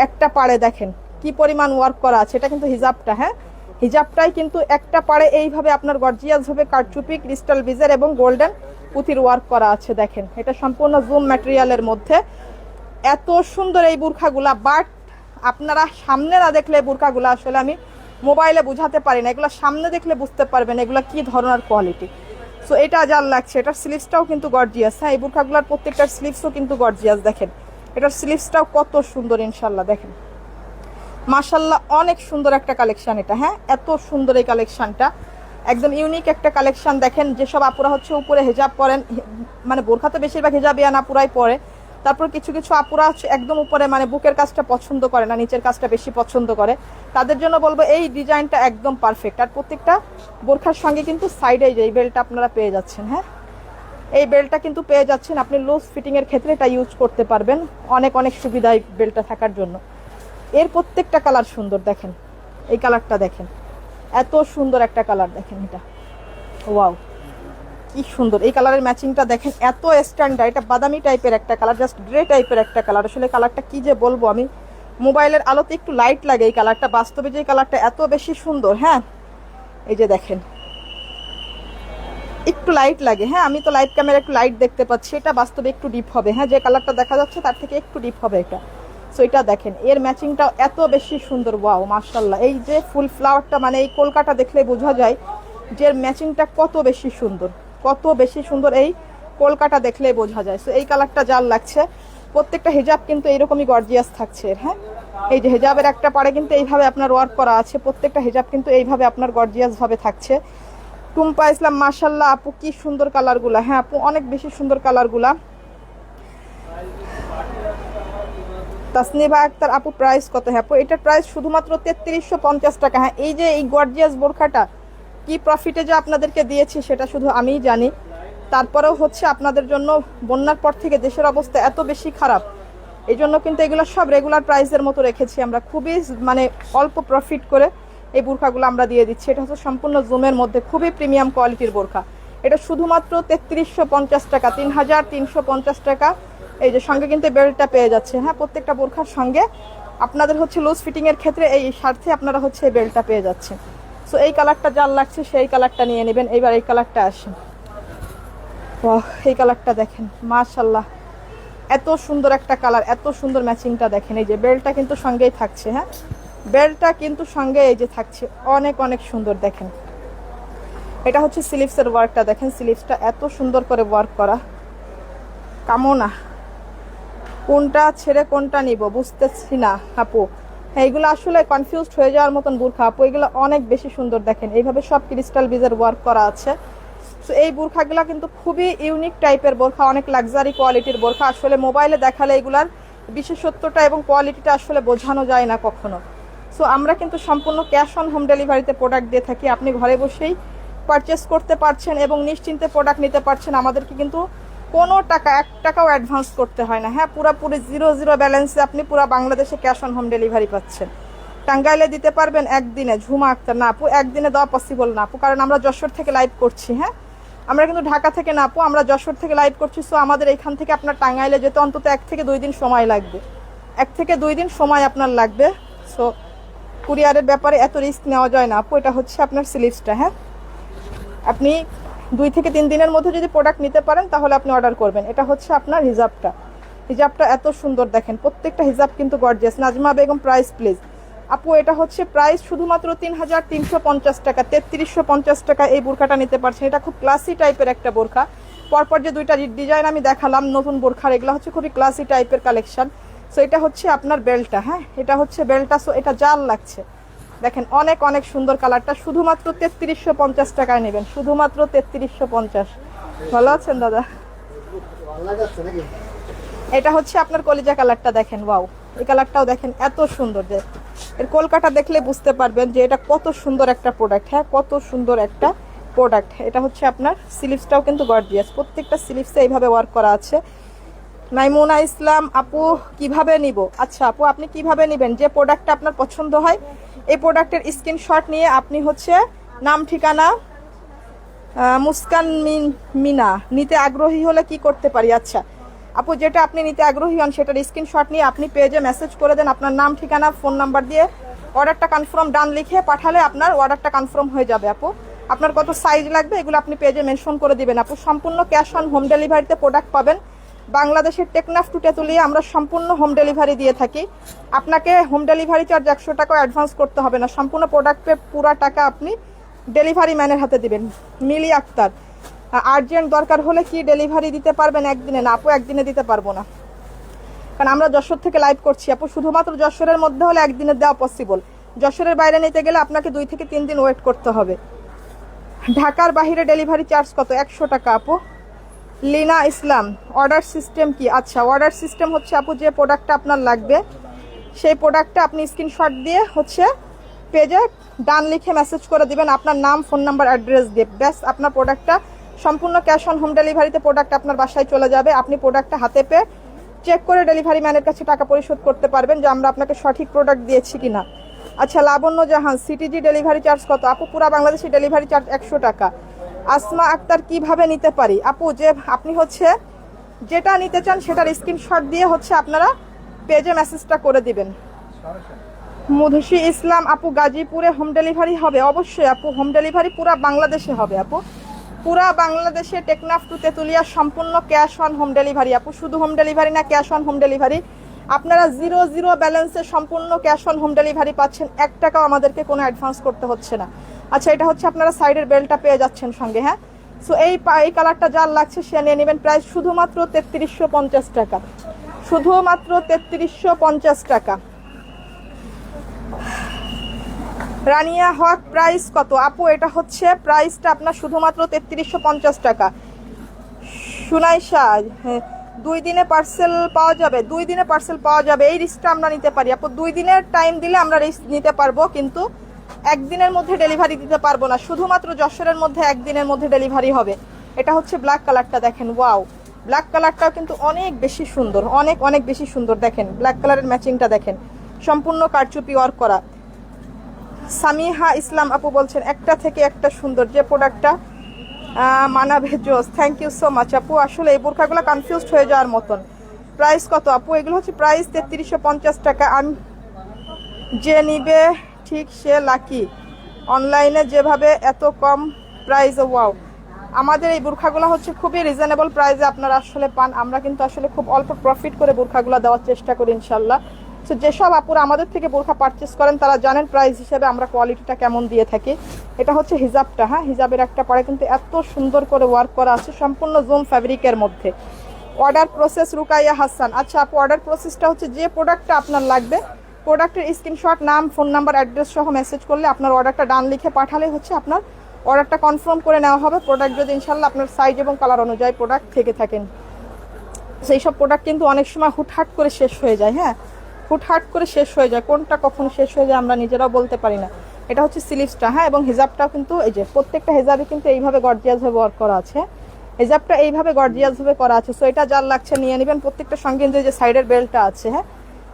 একটা পাড়ে দেখেন কি পরিমাণ ওয়ার্ক করা আছে। এটা কিন্তু হিজাবটা। হ্যাঁ, হিজাবটাই কিন্তু একটা পাড়ে এইভাবে আপনার গর্জিয়াস ভাবে কারচুপি, ক্রিস্টাল বিজের এবং গোল্ডেন পুঁথির ওয়ার্ক করা আছে। দেখেন এটা সম্পূর্ণ জুম ম্যাটেরিয়ালের মধ্যে, এত সুন্দর এই বুরখাগুলা। বাট আপনারা সামনে না দেখলে এই বুরখাগুলা আসলে আমি মোবাইলে বুঝাতে পারি না, এগুলো সামনে দেখলে বুঝতে পারবেন এগুলো কি ধরনের কোয়ালিটি। সো এটা যার লাগছে, এটার স্লিভসটাও কিন্তু গর্জিয়াস। হ্যাঁ, এই বুরখাগুলোর প্রত্যেকটার স্লিভসও কিন্তু গর্জিয়াস। দেখেন এটার স্লিভসটাও কত সুন্দর ইনশাল্লাহ, দেখেন মাশাল্লাহ অনেক সুন্দর একটা কালেকশন এটা। হ্যাঁ, এত সুন্দর এই কালেকশনটা, একদম ইউনিক একটা কালেকশন। দেখেন যেসব আপুরা হচ্ছে উপরে হিজাব পরেন, মানে বোরখা তো বেশিরভাগ হিজাবিয়ান আপুরাই পরে, তারপর কিছু কিছু আপুরা হচ্ছে একদম উপরে মানে বুকের কাজটা পছন্দ করে না, নিচের কাজটা বেশি পছন্দ করে, তাদের জন্য বলবো এই ডিজাইনটা একদম পারফেক্ট। আর প্রত্যেকটা বোরখার সঙ্গে কিন্তু সাইডে যে এই বেল্টটা আপনারা পেয়ে যাচ্ছেন। হ্যাঁ, এই বেল্টটা কিন্তু পেয়ে যাচ্ছেন, আপনি লুজ ফিটিংয়ের ক্ষেত্রে এটা ইউজ করতে পারবেন, অনেক অনেক সুবিধা এই বেল্টটা থাকার জন্য। এর প্রত্যেকটা কালার সুন্দর, দেখেন এই কালারটা দেখেন, এত সুন্দর একটা কালার, দেখেন এটা ওয়াও কি সুন্দর এই কালারের ম্যাচিংটা দেখেন, এত স্ট্যান্ডার্ড। এটা বাদামি টাইপের একটা কালার, জাস্ট গ্রে টাইপের একটা কালার। আসলে কালারটা কি যে বলবো, আমি মোবাইলের আলোতে একটু লাইট লাগে এই কালারটা, বাস্তবে যে কালারটা এত বেশি সুন্দর। হ্যাঁ, এই যে দেখেন একটু লাইট লাগে। হ্যাঁ, আমি তো লাইট ক্যামেরা একটু লাইট দেখতে পাচ্ছি, এটা বাস্তবে একটু ডিপ হবে। হ্যাঁ, যে কালারটা দেখা যাচ্ছে তার থেকে একটু ডিপ হবে এটা। সো এটা দেখেন, এর ম্যাচিংটাও এত বেশি সুন্দর, ওয়াও মাশাল্লাহ। এই যে ফুল ফ্লাওয়ারটা মানে এই কলকাটা দেখলে বোঝা যায় যে ম্যাচিংটা কত বেশি সুন্দর, কত বেশি সুন্দর, এই কলকাটা দেখলেই বোঝা যায়। সো এই কালারটা যার লাগছে, প্রত্যেকটা হিজাব কিন্তু এইরকমই গর্জিয়াস থাকছে। হ্যাঁ, এই যে হিজাবের একটা পাড়ে কিন্তু এইভাবে আপনার ওয়ার্ক করা আছে, প্রত্যেকটা হিজাব কিন্তু এইভাবে আপনার গর্জিয়াস ভাবে থাকছে। টুম্পা ইসলাম মাশাল্লাহ আপু কি সুন্দর কালারগুলা। হ্যাঁ আপু, অনেক বেশি সুন্দর কালারগুলা। তাসনিভা আক্তার আপু প্রাইস কত? হ্যাঁ আপু, এটার প্রাইস শুধুমাত্র 3350 টাকা। হ্যাঁ, এই যে এই গর্জিয়াস বোরখাটা কি প্রফিটে যে আপনাদেরকে দিয়েছি সেটা শুধু আমিই জানি। তারপরেও হচ্ছে আপনাদের জন্য বন্যার পর থেকে দেশের অবস্থা এত বেশি খারাপ, এই জন্য কিন্তু এগুলো সব রেগুলার প্রাইসের মতো রেখেছি আমরা, খুবই মানে অল্প প্রফিট করে এই বোরখাগুলো আমরা দিয়ে দিচ্ছি। এটা হচ্ছে সম্পূর্ণ জুমের মধ্যে খুবই প্রিমিয়াম কোয়ালিটির বোরখা। এটা শুধুমাত্র 3350 টাকা, 3350 টাকা। এই যে সঙ্গে কিন্তু বেল্টটা পেয়ে যাচ্ছে। হ্যাঁ, প্রত্যেকটা বোরখার সঙ্গে আপনাদের হচ্ছে লুজ ফিটিংয়ের ক্ষেত্রে এই স্বার্থে আপনারা হচ্ছে এই বেল্টটা পেয়ে যাচ্ছেন। সো এই কালারটা যার লাগছে সেই কালারটা নিয়ে নেবেন। এইবার এই কালারটা আসেন, এই কালারটা দেখেন মাশাল্লাহ এত সুন্দর একটা কালার, এত সুন্দর ম্যাচিংটা দেখেন। এই যে বেল্টটা কিন্তু সঙ্গেই থাকছে। হ্যাঁ, বেল্টটা কিন্তু সঙ্গে এই যে থাকছে, অনেক অনেক সুন্দর। দেখেন এটা হচ্ছে স্লিভসের ওয়ার্কটা, দেখেন স্লিভসটা এত সুন্দর করে ওয়ার্ক করা। কামনা কোনটা ছেড়ে কোনটা নিব বুঝতেছি না আপু। হ্যাঁ, এগুলো আসলে কনফিউজড হয়ে যাওয়ার মতন বোরখা আপু, এগুলো অনেক বেশি সুন্দর। দেখেন এইভাবে সব ক্রিস্টাল বিজের ওয়ার্ক করা আছে। সো এই বোরখাগুলো কিন্তু খুবই ইউনিক টাইপের বোরখা, অনেক লাক্সারি কোয়ালিটির বোরখা। আসলে মোবাইলে দেখালে এগুলার বিশেষত্বটা এবং কোয়ালিটিটা আসলে বোঝানো যায় না কখনো। সো আমরা কিন্তু সম্পূর্ণ ক্যাশ অন হোম ডেলিভারিতে প্রোডাক্ট দিয়ে থাকি, আপনি ঘরে বসেই পারচেস করতে পারছেন এবং নিশ্চিন্তে প্রোডাক্ট নিতে পারছেন। আমাদেরকে কিন্তু কোনো টাকা, 1 টাকাও অ্যাডভান্স করতে হয় না। হ্যাঁ, পুরোপুরি জিরো ব্যালেন্সে আপনি পুরো বাংলাদেশে ক্যাশ অন হোম ডেলিভারি পাচ্ছেন। টাঙ্গাইলে দিতে পারবেন একদিনে? ঝুমা আক্তার না আপু, একদিনে দেওয়া পসিবল না আপু, কারণ আমরা যশোর থেকে লাইভ করছি। হ্যাঁ, আমরা কিন্তু ঢাকা থেকে না আপু, আমরা যশোর থেকে লাইভ করছি। সো আমাদের এখান থেকে আপনার টাঙ্গাইলে যেতে অন্তত 1 থেকে 2 দিন সময় লাগবে, 1 থেকে 2 দিন সময় আপনার লাগবে। সো কুরিয়ারের ব্যাপারে এত রিস্ক নেওয়া যায় না আপু। এটা হচ্ছে আপনার স্লিভসটা। হ্যাঁ, আপনি 2 থেকে 3 দিনের মধ্যে যদি প্রোডাক্ট নিতে পারেন তাহলে আপনি অর্ডার করবেন। এটা হচ্ছে আপনার হিজাবটা, হিজাবটা এত সুন্দর দেখেন, প্রত্যেকটা হিজাব কিন্তু gorgeous. Nazma Begum price please আপু, এটা হচ্ছে প্রাইস শুধুমাত্র 3350 টাকা, 3350 টাকা এই বোরখাটা নিতে পারছেন। এটা খুব ক্লাসি টাইপের একটা বোরখা। পরপর যে 2টা ডিজাইন আমি দেখালাম নতুন বোরখার, এগুলো হচ্ছে খুবই ক্লাসি টাইপের কালেকশন। সো এটা হচ্ছে আপনার বেল্টটা। হ্যাঁ, এটা হচ্ছে বেল্টটা। সো এটা জাল লাগছে, দেখেন অনেক অনেক সুন্দর কালারটা। শুধুমাত্র 3350 টাকায় নেবেন, শুধুমাত্র 3350। ভালো আছেন দাদা? এটা হচ্ছে আপনার কলিজা কালারটা, দেখেন ওয়াও, এই কালারটাও দেখেন এত সুন্দর। যে এর কলকাতা দেখলে বুঝতে পারবেন যে এটা কত সুন্দর একটা প্রোডাক্ট। হ্যাঁ, কত সুন্দর একটা প্রোডাক্ট। এটা হচ্ছে আপনার স্লিভসটাও কিন্তু গর্জিয়াস, প্রত্যেকটা স্লিভসে এইভাবে ওয়ার্ক করা আছে। নাইমুনা ইসলাম আপু কিভাবে নিব? আচ্ছা আপু, আপনি কিভাবে নেবেন, যে প্রোডাক্টটা আপনার পছন্দ হয় এই প্রোডাক্টের স্ক্রিনশট নিয়ে আপনি হচ্ছে নাম ঠিকানা মুস্কান মিনা নিতে আগ্রহী হলে কি করতে পারি? আচ্ছা আপু, যেটা আপনি নিতে আগ্রহী হন সেটার স্ক্রিনশট নিয়ে আপনি পেজে মেসেজ করে দেন, আপনার নাম ঠিকানা ফোন নাম্বার দিয়ে অর্ডারটা কনফার্ম ডান লিখে পাঠালে আপনার অর্ডারটা কনফার্ম হয়ে যাবে আপু। আপনার কত সাইজ লাগবে এগুলো আপনি পেজে মেনশন করে দিবেন আপু। সম্পূর্ণ ক্যাশ অন হোম ডেলিভারিতে প্রোডাক্ট পাবেন। বাংলাদেশের টেকনাফ টু তেতুলিয়া আমরা সম্পূর্ণ হোম ডেলিভারি দিয়ে থাকি। আপনাকে হোম ডেলিভারি চার্জ 100 টাকাও অ্যাডভান্স করতে হবে না, সম্পূর্ণ প্রোডাক্টের পুরো টাকা আপনি ডেলিভারি ম্যানের হাতে দিবেন। মিলি আক্তার আর্জেন্ট দরকার হলে কি ডেলিভারি দিতে পারবেন একদিনে? না আপু, একদিনে দিতে পারবো না। কারণ আমরা যশোর থেকে লাইভ করছি আপু, শুধুমাত্র যশোরের মধ্যে হলে একদিনের দেওয়া পসিবল, যশোরের বাইরে নিতে গেলে আপনাকে 2 থেকে 3 দিন ওয়েট করতে হবে। ঢাকার বাইরে ডেলিভারি চার্জ কত? 100 টাকা আপু। লিনা ইসলাম, অর্ডার সিস্টেম কি? আচ্ছা, অর্ডার সিস্টেম হচ্ছে আপু, যে প্রোডাক্টটা আপনার লাগবে সেই প্রোডাক্টটা আপনি স্ক্রিনশট দিয়ে হচ্ছে পেজে ডান লিখে মেসেজ করে দিবেন আপনার নাম, ফোন নাম্বার, অ্যাড্রেস দিয়ে, ব্যাস আপনার প্রোডাক্টটা সম্পূর্ণ ক্যাশ অন হোম ডেলিভারিতে প্রোডাক্ট আপনার বাসায় চলে যাবে। আপনি প্রোডাক্টটা হাতে পেয়ে চেক করে ডেলিভারি ম্যানের কাছে টাকা পরিশোধ করতে পারবেন যে আমরা আপনাকে সঠিক প্রোডাক্ট দিয়েছি কিনা। আচ্ছা, লাবণ্য জাহান, সিটিজি ডেলিভারি চার্জ কত? আপু পুরা বাংলাদেশে ডেলিভারি চার্জ 100 টাকা। আসমা আক্তার, কিভাবে নিতে পারি? আপু যে আপনি হচ্ছে যেটা নিতে চান সেটার স্ক্রিনশট দিয়ে হচ্ছে আপনারা পেজে মেসেজটা করে দিবেন। মুধুসী ইসলাম আপু, গাজীপুরে হোম ডেলিভারি হবে? অবশ্যই আপু, হোম ডেলিভারি পুরা বাংলাদেশে হবে আপু, পুরা বাংলাদেশে টেকনাফ টু তেতুলিয়া সম্পূর্ণ ক্যাশ অন হোম ডেলিভারি আপু, শুধু হোম ডেলিভারি না, ক্যাশ অন হোম ডেলিভারি। আপনারা 0 ব্যালেন্সে সম্পূর্ণ ক্যাশ অন হোম ডেলিভারি পাচ্ছেন, 1 টাকাও আমাদেরকে কোনো অ্যাডভান্স করতে হচ্ছে না। আচ্ছা, এটা হচ্ছে আপনারা সাইডের বেলটা পেয়ে যাচ্ছেন সঙ্গে, হ্যাঁ। সো এই কালারটা যার লাগছে সে নিয়ে নেবেন, প্রাইস শুধুমাত্র 3350 টাকা, শুধুমাত্র 3350 টাকা। রানিয়া হক, প্রাইস কত? আপু এটা হচ্ছে প্রাইসটা আপনার শুধুমাত্র 3350 টাকা। সুনাইশা, 2 দিনে পার্সেল পাওয়া যাবে? 2 দিনে পার্সেল পাওয়া যাবে, এই রিস্কটা আমরা নিতে পারি আপু। 2 দিনের টাইম দিলে আমরা রিস্ক নিতে পারবো, কিন্তু 1 দিনের মধ্যে ডেলিভারি দিতে পারবো না, শুধুমাত্র যশোরের মধ্যে 1 দিনের মধ্যে ডেলিভারি হবে। এটা হচ্ছে ব্ল্যাক কালারটা, দেখেন ওয়াও, ব্ল্যাক কালারটাও কিন্তু অনেক বেশি সুন্দর, অনেক অনেক বেশি সুন্দর। দেখেন ব্ল্যাক কালারের ম্যাচিংটা দেখেন, সম্পূর্ণ কারচুপি ওয়ার্ক করা। সামিহা ইসলাম আপু বলছেন একটা থেকে একটা সুন্দর, যে প্রোডাক্টটা মানাবে জোস। থ্যাংক ইউ সো মাচ আপু। আসলে এই বোরখাগুলো কনফিউজড হয়ে যাওয়ার মতন। প্রাইস কত আপু? এগুলো হচ্ছে প্রাইস 3350 টাকা। আমি যে নিবে ঠিক সে লাকি, অনলাইনে যেভাবে এত কম প্রাইসে, ওয়াও। আমাদের এই বোরখাগুলো হচ্ছে খুবই রিজনেবল প্রাইসে আপনারা আসলে পান, আমরা কিন্তু আসলে খুব অল্প প্রফিট করে বোরখাগুলো দেওয়ার চেষ্টা করি ইনশাল্লাহ। সো যেসব আপুরা আমাদের থেকে বোরখা পারচেস করেন তারা জানেন প্রাইস হিসেবে আমরা কোয়ালিটিটা কেমন দিয়ে থাকি। এটা হচ্ছে হিজাবটা, হ্যাঁ, হিজাবের একটা পরে কিন্তু এত সুন্দর করে ওয়ার্ক করা আছে সম্পূর্ণ জুম ফ্যাব্রিকের মধ্যে। Order process, Rukaiya Hasan. আচ্ছা আপু, অর্ডার প্রসেসটা হচ্ছে যে প্রোডাক্টটা আপনার লাগবে প্রোডাক্টের স্ক্রিনশট, নাম, ফোন নাম্বার, অ্যাড্রেস সহ মেসেজ করলে আপনার অর্ডারটা ডান লিখে পাঠালে হচ্ছে আপনার অর্ডারটা কনফার্ম করে নেওয়া হবে। প্রোডাক্ট যদি ইনশাল্লাহ আপনার সাইজ এবং কালার অনুযায়ী প্রোডাক্ট থেকে থাকেন, সেই সব প্রোডাক্ট কিন্তু অনেক সময় হুটহাট করে শেষ হয়ে যায়, হ্যাঁ, হুটহাট করে শেষ হয়ে যায়, কোনটা কখন শেষ হয়ে যায় আমরা নিজেরাও বলতে পারি না। এটা হচ্ছে স্লিভসটা, হ্যাঁ, এবং হিজাবটাও কিন্তু এই যে প্রত্যেকটা হিজাবে কিন্তু এইভাবে গর্জিয়াসভাবে ওয়ার্ক করা আছে, হিজাবটা এইভাবে গর্জিয়াসভাবে করা আছে। সো এটা যার লাগছে নিয়ে নেবেন। প্রত্যেকটা সঙ্গে কিন্তু এই যে সাইডের বেল্টটা আছে, হ্যাঁ,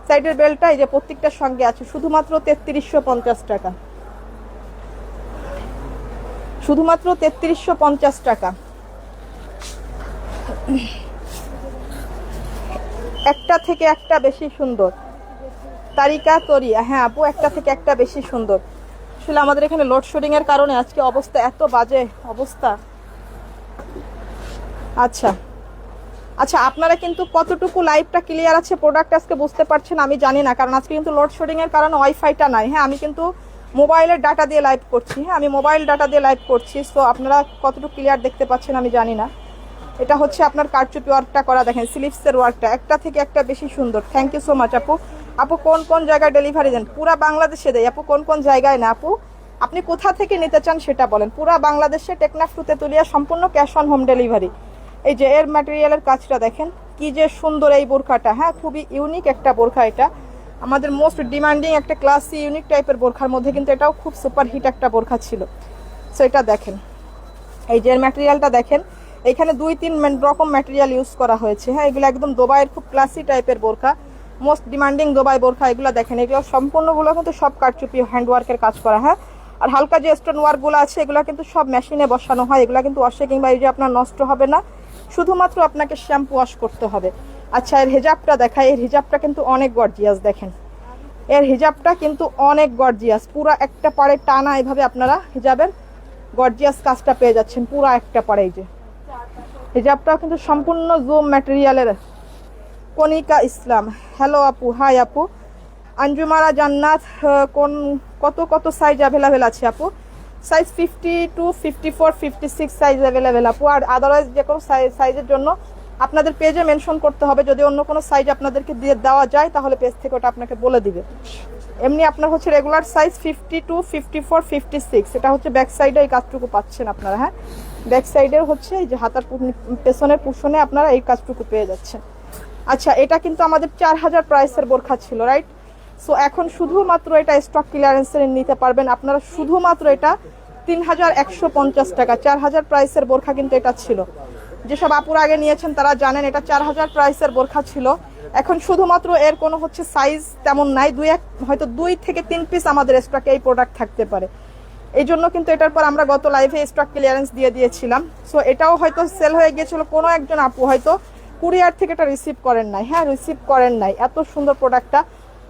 সাইডের বেল্টটা এই যে প্রত্যেকটার সঙ্গে আছে, শুধুমাত্র 3350 টাকা, শুধুমাত্র 3350 টাকা। একটা থেকে একটা বেশি সুন্দর, তারিকা তরিয়া, হ্যাঁ আপু, একটা থেকে একটা বেশি সুন্দর। আসলে আমাদের এখানে লোডশেডিং এর কারণে আজকে অবস্থা এত বাজে অবস্থা। আচ্ছা আচ্ছা, আপনারা কিন্তু কতটুকু লাইভটা ক্লিয়ার আছে প্রোডাক্ট আজকে বুঝতে পারছেন আমি জানি না, কারণ আজকে কিন্তু লোডশেডিং এর কারণে ওয়াইফাইটা নাই, হ্যাঁ, আমি কিন্তু মোবাইলের ডাটা দিয়ে লাইভ করছি, হ্যাঁ, আমি মোবাইল ডাটা দিয়ে লাইভ করছি। সো আপনারা কতটুকু ক্লিয়ার দেখতে পাচ্ছেন আমি জানি না। এটা হচ্ছে আপনার কারচুপি ওয়ার্কটা করা, দেখেন স্লিভসের ওয়ার্কটা একটা থেকে একটা বেশি সুন্দর। থ্যাংক ইউ সো মাচ আপু। আপু কোন কোন জায়গায় ডেলিভারি দেন? পুরা বাংলাদেশে দেয় আপু, কোন কোন জায়গায় না আপু, আপনি কোথা থেকে নিতে চান সেটা বলেন। পুরা বাংলাদেশে টেকনাফ টু তেতুলিয়া সম্পূর্ণ ক্যাশ অন হোম ডেলিভারি। এই যে এর ম্যাটেরিয়ালের কাজটা দেখেন কি যে সুন্দর এই বোরখাটা, হ্যাঁ, খুবই ইউনিক একটা বোরখা। এটা আমাদের মোস্ট ডিমান্ডিং একটা ক্লাসি ইউনিক টাইপের বোরখার মধ্যে কিন্তু এটাও খুব সুপার হিট একটা বোরখা ছিল। সো এটা দেখেন, এই যে এর ম্যাটেরিয়ালটা দেখেন, এখানে 2-3 রকম ম্যাটেরিয়াল ইউজ করা হয়েছে, হ্যাঁ, এগুলো একদম দুবাইয়ের খুব ক্লাসি টাইপের বোরখা, মোস্ট ডিমান্ডিং দুবাই বোরখা। এগুলো দেখেন, এগুলো সম্পূর্ণগুলো কিন্তু সব কারচুপি হ্যান্ডওয়ার্কের কাজ করা, হ্যাঁ, আর হালকা যে স্টোন ওয়ার্কগুলো আছে এগুলো কিন্তু সব মেশিনে বসানো হয়, এগুলো কিন্তু ওয়াশে কিংবা এই যে আপনার নষ্ট হবে না, শুধুমাত্র আপনাকে শ্যাম্পু ওয়াশ করতে হবে। আচ্ছা, এর হিজাবটা দেখায়, এর হিজাবটা কিন্তু অনেক গর্জিয়াস, দেখেন এর হিজাবটা কিন্তু অনেক গর্জিয়াস, পুরো একটা পাড়ে টানা এভাবে আপনারা হিজাবের গর্জিয়াস কাজটা পেয়ে যাচ্ছেন পুরো একটা পাড়ে। এই যে হিজাবটাও কিন্তু সম্পূর্ণ জুম ম্যাটেরিয়ালের। কনিকা ইসলাম, হ্যালো আপু, হাই আপু। আঞ্জুমারা জান্নাত, কত কত সাইজ অ্যাভেলেবেল আছে আপু? সাইজ 52, 54, 56 সাইজ অ্যাভেলেবেল আপু, আর আদারওয়াইজ যে কোনো সাইজের জন্য আপনাদের পেজে মেনশন করতে হবে। যদি অন্য কোনো সাইজ আপনাদেরকে দিয়ে দেওয়া যায় তাহলে পেজ থেকে ওটা আপনাকে বলে দিবে। এমনি আপনার হচ্ছে রেগুলার সাইজ 52, 54, 56, এটা হচ্ছে ব্যাক সাইডে এই কাজটুকু পাচ্ছেন আপনারা। হ্যাঁ, ব্যাক সাইডে হচ্ছে এই যে হাতার পেছনের পুশনে আপনারা এই কাজটুকু পেয়ে যাচ্ছেন। আচ্ছা, এটা কিন্তু আমাদের 4000 প্রাইসের বোরখা ছিল, রাইট? সো এখন শুধুমাত্র এটা স্টক ক্লিয়ারেন্সে নিতে পারবেন আপনারা, শুধুমাত্র এটা 3150 টাকা। 4000 প্রাইসের বোরখা কিন্তু এটা ছিল। যেসব আপুরা আগে নিয়েছেন তারা জানেন এটা 4000 প্রাইসের বোরখা ছিল। এখন শুধুমাত্র এর কোনো হচ্ছে সাইজ তেমন নাই, হয়তো 2 থেকে 3 পিস আমাদের স্টকে এই প্রোডাক্ট থাকতে পারে। এই জন্য কিন্তু এটার পর আমরা গত লাইভে স্টক ক্লিয়ারেন্স দিয়ে দিয়েছিলাম। সো এটাও হয়তো সেল হয়ে গিয়েছিল, কোনো একজন আপু হয়তো কুরিয়ার থেকে এটা রিসিভ করেন নাই। হ্যাঁ, রিসিভ করেন নাই। এত সুন্দর প্রোডাক্টটা।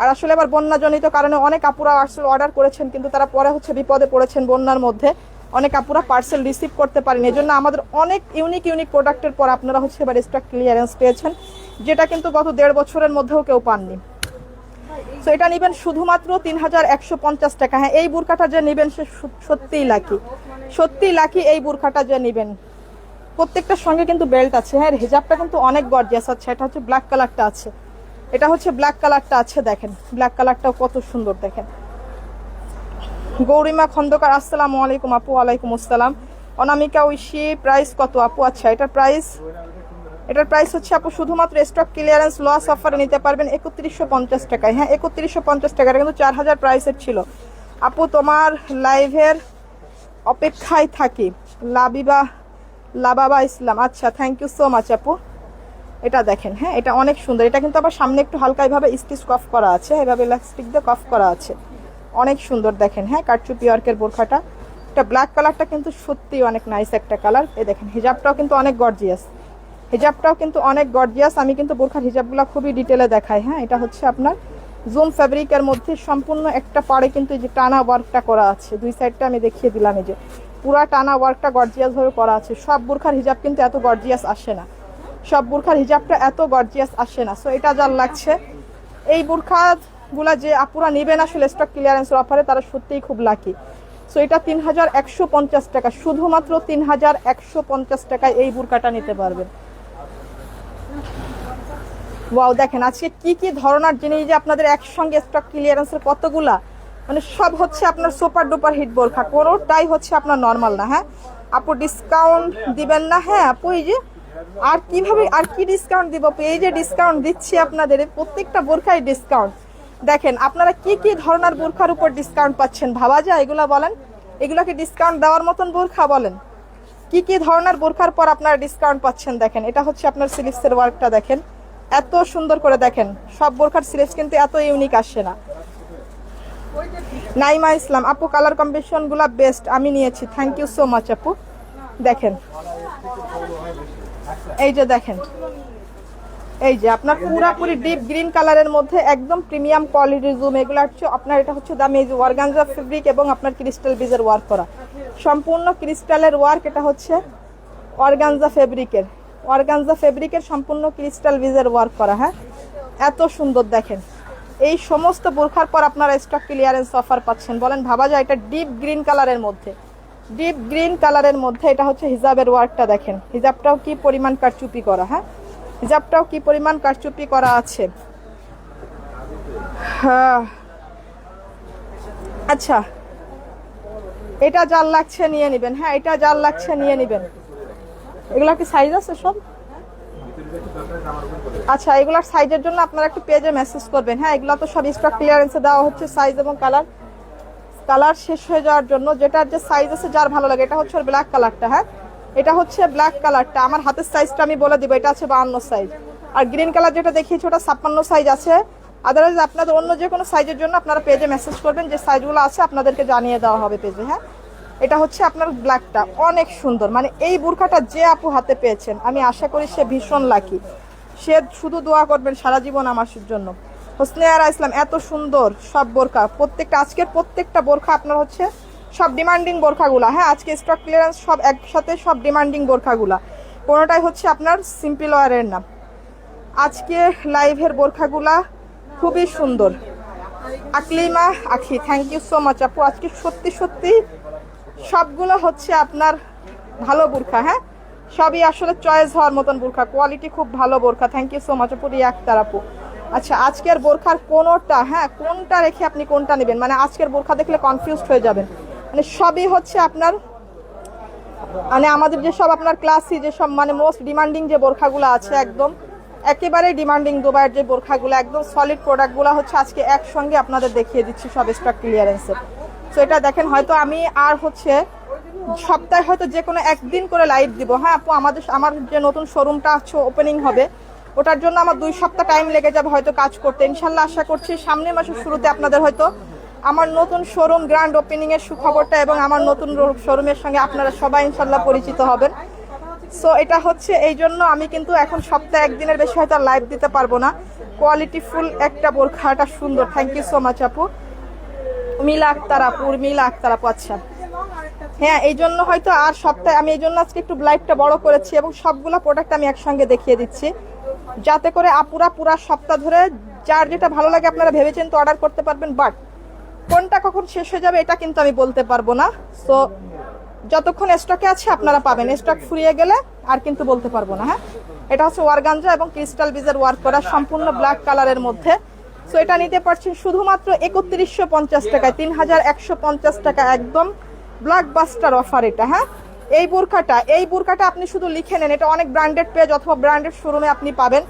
আর আসলে এবার বন্যাজনিত কারণে অনেক আপুরা আসলে অর্ডার করেছেন, কিন্তু তারা পরে হচ্ছে বিপদে পড়েছেন বন্যার মধ্যে, অনেক আপুরা পার্সেল রিসিভ করতে পারেন। এই জন্য আমাদের অনেক ইউনিক প্রোডাক্টের পর আপনারা হচ্ছে এবার স্টক ক্লিয়ারেন্স পেয়েছেন, যেটা কিন্তু গত 1.5 বছরের মধ্যেও কেউ পাননি। সো এটা নেবেন শুধুমাত্র 3150 টাকা। হ্যাঁ, এই বুরকাটা যে নেবেন সে সত্যিই লাকি, সত্যিই লাকি। এই বুরকাটা যে নেবেন, প্রত্যেকটার সঙ্গে কিন্তু বেল্ট আছে। হ্যাঁ, হিজাবটা কিন্তু অনেক গর্জিয়াস আছে। এটা হচ্ছে ব্ল্যাক কালারটা আছে, এটা হচ্ছে ব্ল্যাক কালারটা আছে। দেখেন ব্ল্যাক কালারটাও কত সুন্দর। দেখেন গৌরিমা খন্দকার, আসসালামু আলাইকুম আপু। ওয়ালাইকুম আসসালাম। অনামিকা ঐশী, প্রাইস কত আপু? আচ্ছা, এটার প্রাইস হচ্ছে আপু শুধুমাত্র স্টক ক্লিয়ারেন্স লস অফারে নিতে পারবেন 3150 টাকায়। হ্যাঁ, 3150 টাকা। এটা কিন্তু 4000 প্রাইসের ছিল। আপু তোমার লাইভের অপেক্ষায় থাকি। লাবাবা ইসলাম, আচ্ছা, থ্যাংক ইউ সো মাচ আপু। এটা দেখেন, হ্যাঁ, এটা অনেক সুন্দর। এটা কিন্তু আবার সামনে একটু হালকা এভাবে স্টিচ কফ করা আছে, এভাবে ইলাস্টিক দিয়ে কফ করা আছে, অনেক সুন্দর। দেখেন, হ্যাঁ, কারচুপি ওয়ার্কের বোরখাটা। এটা ব্ল্যাক কালারটা কিন্তু সত্যি অনেক নাইস একটা কালার। এই দেখেন হিজাবটাও কিন্তু অনেক গর্জিয়াস, হিজাবটাও কিন্তু অনেক গর্জিয়াস। আমি কিন্তু বোরখার হিজাবগুলো খুবই ডিটেলে দেখাই। হ্যাঁ, এটা হচ্ছে আপনার জুম ফ্যাব্রিকের মধ্যে সম্পূর্ণ একটা পাড়ে কিন্তু এই যে টানা ওয়ার্কটা করা আছে। দুই সাইডটা আমি দেখিয়ে দিলাম, এই যে পুরা টানা ওয়ার্কটা গর্জিয়াস ভাবে করা আছে। সব বোরখার হিজাব কিন্তু এত গর্জিয়াস আসে না, সব বোরখার হিজাবটা এত গর্জিয়াস আসে না। সো এটা যার লাগছে, এই বোরখাগুলা যে আপুরা নেবেন আসলে স্টক ক্লিয়ারেন্সের অফারে, তারা সত্যিই খুব লাকি। সো এটা 3150 টাকা, শুধুমাত্র 3150 টাকায় এই বোরখাটা নিতে পারবেন। ওয়াও, দেখেন আজকে কি কি ধরনের জিনিস যে আপনাদের একসঙ্গে স্টক ক্লিয়ারেন্সের কতগুলা, মানে সব হচ্ছে আপনার সুপার ডুপার হিট বোরখা, কোনোটাই হচ্ছে আপনার নর্মাল না। হ্যাঁ আপু, ডিসকাউন্ট দিবেন না? হ্যাঁ আপু, এই যে আর কিভাবে আর কি ডিসকাউন্ট দিব আপু? এই যে ডিসকাউন্ট দিচ্ছি আপনাদের, প্রত্যেকটা বোরখায় ডিসকাউন্ট। দেখেন আপনারা কি কি ধরনের বোরখার উপর ডিসকাউন্ট পাচ্ছেন, ভাবা যায় এগুলা? বলেন, এগুলাকে ডিসকাউন্ট দেওয়ার মতন বোরখা? বলেন কি কি ধরনের বোরখার পর আপনারা ডিসকাউন্ট পাচ্ছেন। দেখেন এটা হচ্ছে আপনার স্লিভসের ওয়ার্কটা, দেখেন এত সুন্দর করে। দেখেন সব বোরখার স্লিভস কিন্তু এত ইউনিক আসে না। নাইমা ইসলাম আপু, কালার কম্বিনেশন গুলা বেস্ট, আমি নিয়েছি, থ্যাংক ইউ সো মাচ আপু। দেখেন এই যে দেখেন, এই যে আপনার পুরাপুরি ডিপ গ্রিন কালারের মধ্যে একদম প্রিমিয়াম কোয়ালিটির জুম, এগুলো হচ্ছে আপনার, এটা হচ্ছে দামি অর্গানজা ফেব্রিক এবং আপনার ক্রিস্টাল বিজের ওয়ার্ক করা, সম্পূর্ণ ক্রিস্টালের ওয়ার্ক। এটা হচ্ছে অর্গানজা ফেব্রিকের সম্পূর্ণ ক্রিস্টাল বিজের ওয়ার্ক করা। হ্যাঁ, এত সুন্দর। দেখেন এই সমস্ত বোরখার পর আপনারা স্টক ক্লিয়ারেন্স অফার পাচ্ছেন। বলেন ভাবা যায়? এটা ডিপ গ্রিন কালারের মধ্যে, ডিপ গ্রিন কালারের মধ্যে এটা হচ্ছে হিজাবের ওয়ার্কটা। দেখেন হিজাবটাও কি পরিমাণ কারচুপি করা। হ্যাঁ, হিজাবটাও কি পরিমাণ কারচুপি করা আছে। হ্যাঁ, আচ্ছা, এটা যার লাগছে নিয়ে নেবেন। হ্যাঁ, এটা যার লাগছে নিয়ে নেবেন। এগুলা কি সাইজ আছে সব? আচ্ছা, এগুলার সাইজের জন্য আপনারা একটু পেজে মেসেজ করবেন। হ্যাঁ, এগুলা তো সব স্টক ক্লিয়ারেন্সে দেওয়া হচ্ছে, সাইজ এবং কালার শেষ হয়ে যাওয়ার জন্য। যেটার যে সাইজ আছে যার ভালো লাগে, এটা হচ্ছে ব্ল্যাক কালারটা। হ্যাঁ, এটা হচ্ছে ব্ল্যাক কালারটা। আমার হাতের সাইজটা আমি বলে দিব, এটা আছে 52 সাইজ। আর গ্রিন কালার যেটা দেখিয়েছি ওটা 56 সাইজ আছে। আদারওয়াইজ আপনাদের অন্য যে কোনো সাইজের জন্য আপনারা পেজে মেসেজ করবেন, যে সাইজগুলো আছে আপনাদেরকে জানিয়ে দেওয়া হবে পেজে। হ্যাঁ, এটা হচ্ছে আপনার ব্ল্যাকটা, অনেক সুন্দর। মানে এই বোরখাটা যে আপু হাতে পেয়েছেন, আমি আশা করি সে ভীষণ লাকি। সে শুধু দোয়া করবেন সারা জীবন আমার জন্য। হোসনে আরা ইসলাম, এত সুন্দর সব বোরখা, প্রত্যেকটা আজকের প্রত্যেকটা বোরখা আপনার হচ্ছে সব ডিমান্ডিং বোরখাগুলা। হ্যাঁ, আজকে স্টক ক্লিয়ারেন্স সব একসাথে, সব ডিমান্ডিং বোরখাগুলা, কোনোটাই হচ্ছে আপনার সিম্পল ওয়ারের না। আজকে লাইভের বোরখাগুলা খুবই সুন্দর। আকলিমা আখি, থ্যাংক ইউ সো মাচ আপু। আজকে সত্যি সত্যি সবগুলো হচ্ছে আপনার ভালো বোরখা। হ্যাঁ, সবই আসলে চয়েস হওয়ার মতন বোরখা, কোয়ালিটি খুব ভালো বোরখা। থ্যাংক ইউ সো মাচ আপু, রিয়া আক্তার আপু। আচ্ছা আজকের বোরখার কোনটা, হ্যাঁ কোনটা রেখে আপনি কোনটা নেবেন, মানে আজকের বোরখা দেখলে কনফিউজড হয়ে যাবেন। মানে সবই হচ্ছে আপনার, মানে আমাদের যেসব আপনার ক্লাসি যেসব মানে মোস্ট ডিমান্ডিং যে বোরখাগুলো আছে, একদম একেবারে ডিমান্ডিং দুবাইয়ের যে বোরখাগুলো একদম সলিড প্রোডাক্টগুলো হচ্ছে আজকে একসঙ্গে আপনাদের দেখিয়ে দিচ্ছি সব স্টক ক্লিয়ারেন্সের। সো এটা দেখেন, হয়তো আমি আর হচ্ছে সপ্তাহে হয়তো যে কোনো একদিন করে লাইভ দিব। হ্যাঁ আপু, আমার যে নতুন শোরুমটা হচ্ছে ওপেনিং হবে, ওটার জন্য আমার 2 সপ্তাহ টাইম লেগে যাবে হয়তো কাজ করতে। ইনশাল্লাহ আশা করছি সামনের মাসের শুরুতে আপনাদের হয়তো আমার নতুন শোরুম গ্র্যান্ড ওপেনিং এর সুখবরটা এবং আমার নতুন শোরুমের সঙ্গে আপনারা সবাই ইনশাল্লাহ পরিচিত হবেন। সো এটা হচ্ছে এই জন্য আমি কিন্তু এখন সপ্তাহে একদিনের বেশি হয়তো লাইভ দিতে পারবো না। কোয়ালিটি ফুল একটা বোরখাটা সুন্দর। থ্যাংক ইউ সো মাচ আপু, মিলা আক্তার আপু, মিলা আক্তার আপু। আচ্ছা হ্যাঁ, এই জন্য হয়তো আর সপ্তাহে আমি এই জন্য আজকে একটু লাইভটা বড় করেছি এবং সবগুলো প্রোডাক্ট আমি একসঙ্গে দেখিয়ে দিচ্ছি, যাতে করে আপুরা পুরা সপ্তাহ ধরে যার যেটা ভালো লাগে আপনারা ভেবেছেন তো অর্ডার করতে পারবেন। বাট কোনটা কখন শেষ হয়ে যাবে এটা কিন্তু আমি বলতে পারবো না। সো যতক্ষণ স্টকে আছে আপনারা পাবেন, স্টক ফুরিয়ে গেলে আর কিন্তু বলতে পারবো না। হ্যাঁ, এটা হচ্ছে ওয়ারগাঞ্জা এবং ক্রিস্টাল বিজের ওয়ার্ক করা সম্পূর্ণ ব্ল্যাক কালারের মধ্যে। সো এটা নিতে পারছেন শুধুমাত্র 3150 টাকায়, 3150 টাকা, একদম ব্লকবাস্টার অফার এটা। হ্যাঁ, এই বোরকাটা আপনি শুধু লিখে নেন, এটা অনেক ব্র্যান্ডেড পেজ অথবা ব্র্যান্ডেড শোরুমে আপনি পাবেন।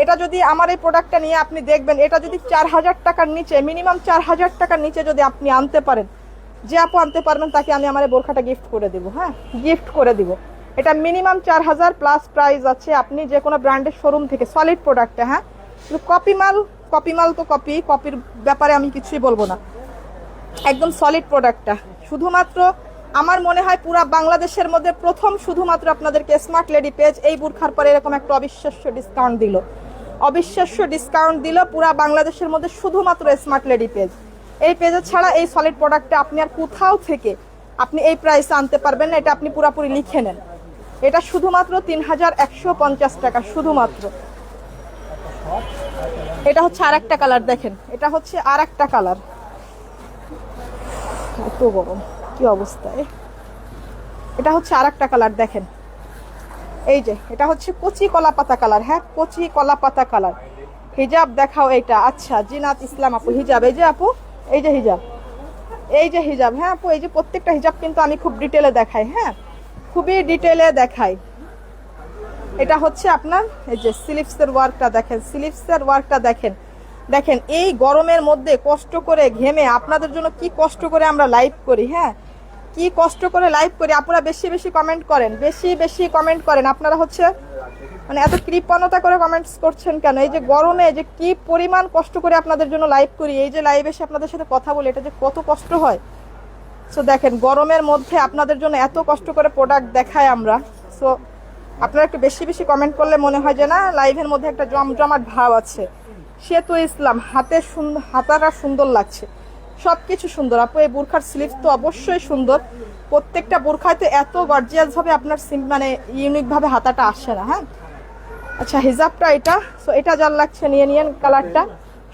এটা যদি আমার এই প্রোডাক্টটা নিয়ে আপনি দেখবেন, এটা যদি 4000 টাকার নিচে, মিনিমাম 4000 টাকার নিচে যদি আপনি আনতে পারেন, যে আপু আনতে পারবেন তাকে আমি আমার এই বোরখাটা গিফট করে দিব। হ্যাঁ, গিফট করে দিব। এটা মিনিমাম 4000 প্লাস প্রাইস আছে, আপনি যে কোনো ব্র্যান্ডের শোরুম থেকে সলিড প্রোডাক্টটা। হ্যাঁ, কপি মাল তো কপির ব্যাপারে আমি কিছুই বলবো না, একদম সলিড প্রোডাক্টটা। শুধুমাত্র আমার মনে হয় পুরা বাংলাদেশের মধ্যে প্রথম শুধুমাত্র আপনাদেরকে স্মার্ট লেডি পেজ এই বোরখার পরে এরকম একটা অবিশ্বাস্য ডিসকাউন্ট দিল পুরা বাংলাদেশের মধ্যে শুধুমাত্র স্মার্ট লেডি পেজ। এই পেজে ছাড়া এই সলিড প্রোডাক্টটা আপনি আর কোথাও থেকে আপনি এই প্রাইসে আনতে পারবেন না। এটা আপনি পুরোপুরি লিখে নেন, এটা শুধুমাত্র 3150 টাকা শুধুমাত্র। এটা হচ্ছে আর একটা কালার, দেখেন এটা হচ্ছে আর একটা কালার, এত গরম কি অবস্থায়। এটা হচ্ছে আর একটা কালার, দেখেন এই যে এটা হচ্ছে কচি কলা পাতা কালার। হ্যাঁ, কচি কলা পাতা কালার। হিজাব দেখাও এইটা। আচ্ছা জিনাত ইসলাম আপু, হিজাব এই যে আপু, এই যে হিজাব। হ্যাঁ আপু, এই যে প্রত্যেকটা হিজাব কিন্তু আমি খুব ডিটেলে দেখাই। হ্যাঁ, খুবই ডিটেলে দেখাই। এটা হচ্ছে আপনার এই যে স্লিভসের ওয়ার্কটা দেখেন, দেখেন এই গরমের মধ্যে কষ্ট করে ঘেমে আপনাদের জন্য কি কষ্ট করে আমরা লাইভ করি। হ্যাঁ, কি কষ্ট করে লাইভ করি। আপনারা বেশি কমেন্ট করেন, আপনারা হচ্ছে মানে এত কৃপণতা করে কমেন্টস করছেন কেন? এই যে গরমে যে কি পরিমাণ কষ্ট করে আপনাদের জন্য লাইভ করি, এই যে লাইভ এসে আপনাদের সাথে কথা বলি, এটা যে কত কষ্ট হয়। সো দেখেন গরমের মধ্যে আপনাদের জন্য এত কষ্ট করে প্রোডাক্ট দেখায় আমরা। সো আপনারা একটু বেশি কমেন্ট করলে মনে হয় যে না লাইভের মধ্যে একটা জমজমাট ভাব আছে। সেতু ইসলাম, হাতাটা সুন্দর লাগছে, সবকিছু সুন্দর আপু। এই বোরখার স্লিভ তো অবশ্যই সুন্দর, প্রত্যেকটা বোরখায় তো এত গর্জিয়াস ভাবে আপনার মানে ইউনিক ভাবে হাতাটা আসে না। হ্যাঁ, আচ্ছা হিজাবটা এটা, সো এটা যার লাগছে নিয়ে নিয়েন কালারটা,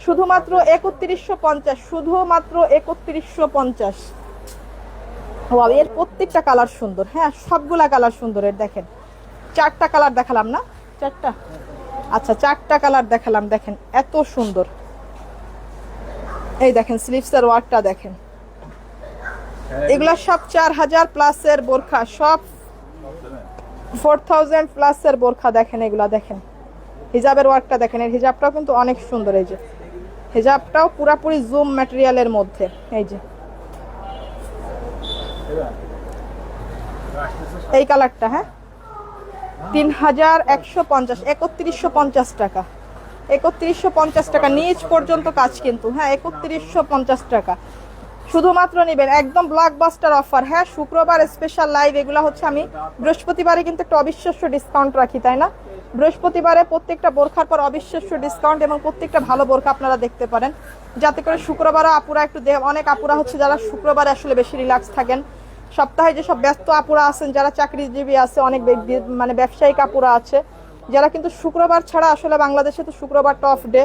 শুধুমাত্র 3150, শুধুমাত্র 3150। ওয়াও, এর প্রত্যেকটা কালার সুন্দর। হ্যাঁ, সবগুলা কালার সুন্দর। এর দেখেন 4টা কালার দেখালাম না, 4টা, আচ্ছা 4টা কালার দেখালাম, দেখেন এত সুন্দর। এই দেখেন স্লিভসের ওয়ার্কটা দেখেন, এগুলা সব 4000 প্লাসের বোরখা, সব 4000 প্লাসের বোরখা। দেখেন এগুলা, দেখেন হিজাবের ওয়ার্কটা দেখেন, এর হিজাবটাও কিন্তু অনেক সুন্দর। এই যে হিজাবটাও পুরাপুরি জুম ম্যাটেরিয়ালের মধ্যে। এই যে এই কালারটা, হ্যাঁ 3150, 3150 টাকা, 3150 টাকা নিচ পর্যন্ত কাজ কিন্তু। হ্যাঁ, 3150 টাকা শুধুমাত্র নেবেন, একদম ব্লকবাস্টার অফার। হ্যাঁ, শুক্রবার স্পেশাল লাইভ, এগুলো হচ্ছে আমি বৃহস্পতিবারে কিন্তু একটা অবিশ্বাস্য ডিসকাউন্ট রাখি, তাই না? বৃহস্পতিবারে প্রত্যেকটা বোরখার পর অবিশ্বাস্য ডিসকাউন্ট এবং প্রত্যেকটা ভালো বোরখা আপনারা দেখতে পারেন, যাতে করে শুক্রবারও আপুরা একটু অনেক আপুরা হচ্ছে যারা শুক্রবারে আসলে বেশি রিল্যাক্স থাকেন। সপ্তাহে যেসব ব্যস্ত আপুরা আছেন, যারা চাকরিজীবী আছে, অনেক মানে ব্যবসায়িক আপুরা আছে, যারা কিন্তু শুক্রবার ছাড়া আসলে বাংলাদেশে তো শুক্রবারটা অফ ডে,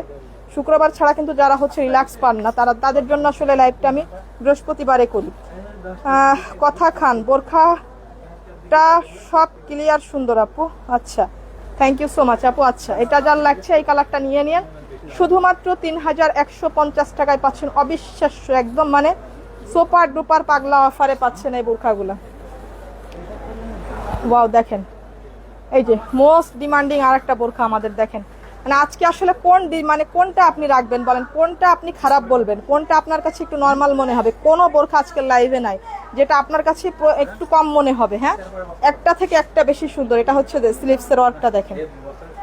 শুক্রবার ছাড়া কিন্তু যারা হচ্ছে রিল্যাক্স পান না, তাদের জন্য আসলে লাইভটা আমি বৃহস্পতিবারে করি। কথা খান বোরখাটা হিজাবটা সব ক্লিয়ার সুন্দর আপু। আচ্ছা, থ্যাংক ইউ সো মাচ আপু। আচ্ছা, এটা যার লাগছে এই কালারটা নিয়ে নিন, শুধুমাত্র 3150 টাকায় পাচ্ছেন। অবিশ্বাস্য একদম, মানে সুপার ডুপার পাগলা অফারে পাচ্ছেন এই বোরখাগুলো। ওয়াও, দেখেন এই যে মোস্ট ডিমান্ডিং আর একটা বোরখা আমাদের। দেখেন মানে আজকে আসলে মানে কোনটা আপনি রাখবেন বলেন, কোনটা আপনি খারাপ বলবেন, কোনটা আপনার কাছে একটু নর্মাল মনে হবে? কোনো বোরখা আজকের লাইভে নাই যেটা আপনার কাছে একটু কম মনে হবে। হ্যাঁ, একটা থেকে একটা বেশি সুন্দর। এটা হচ্ছে স্লিভসের ওয়ার্কটা দেখেন,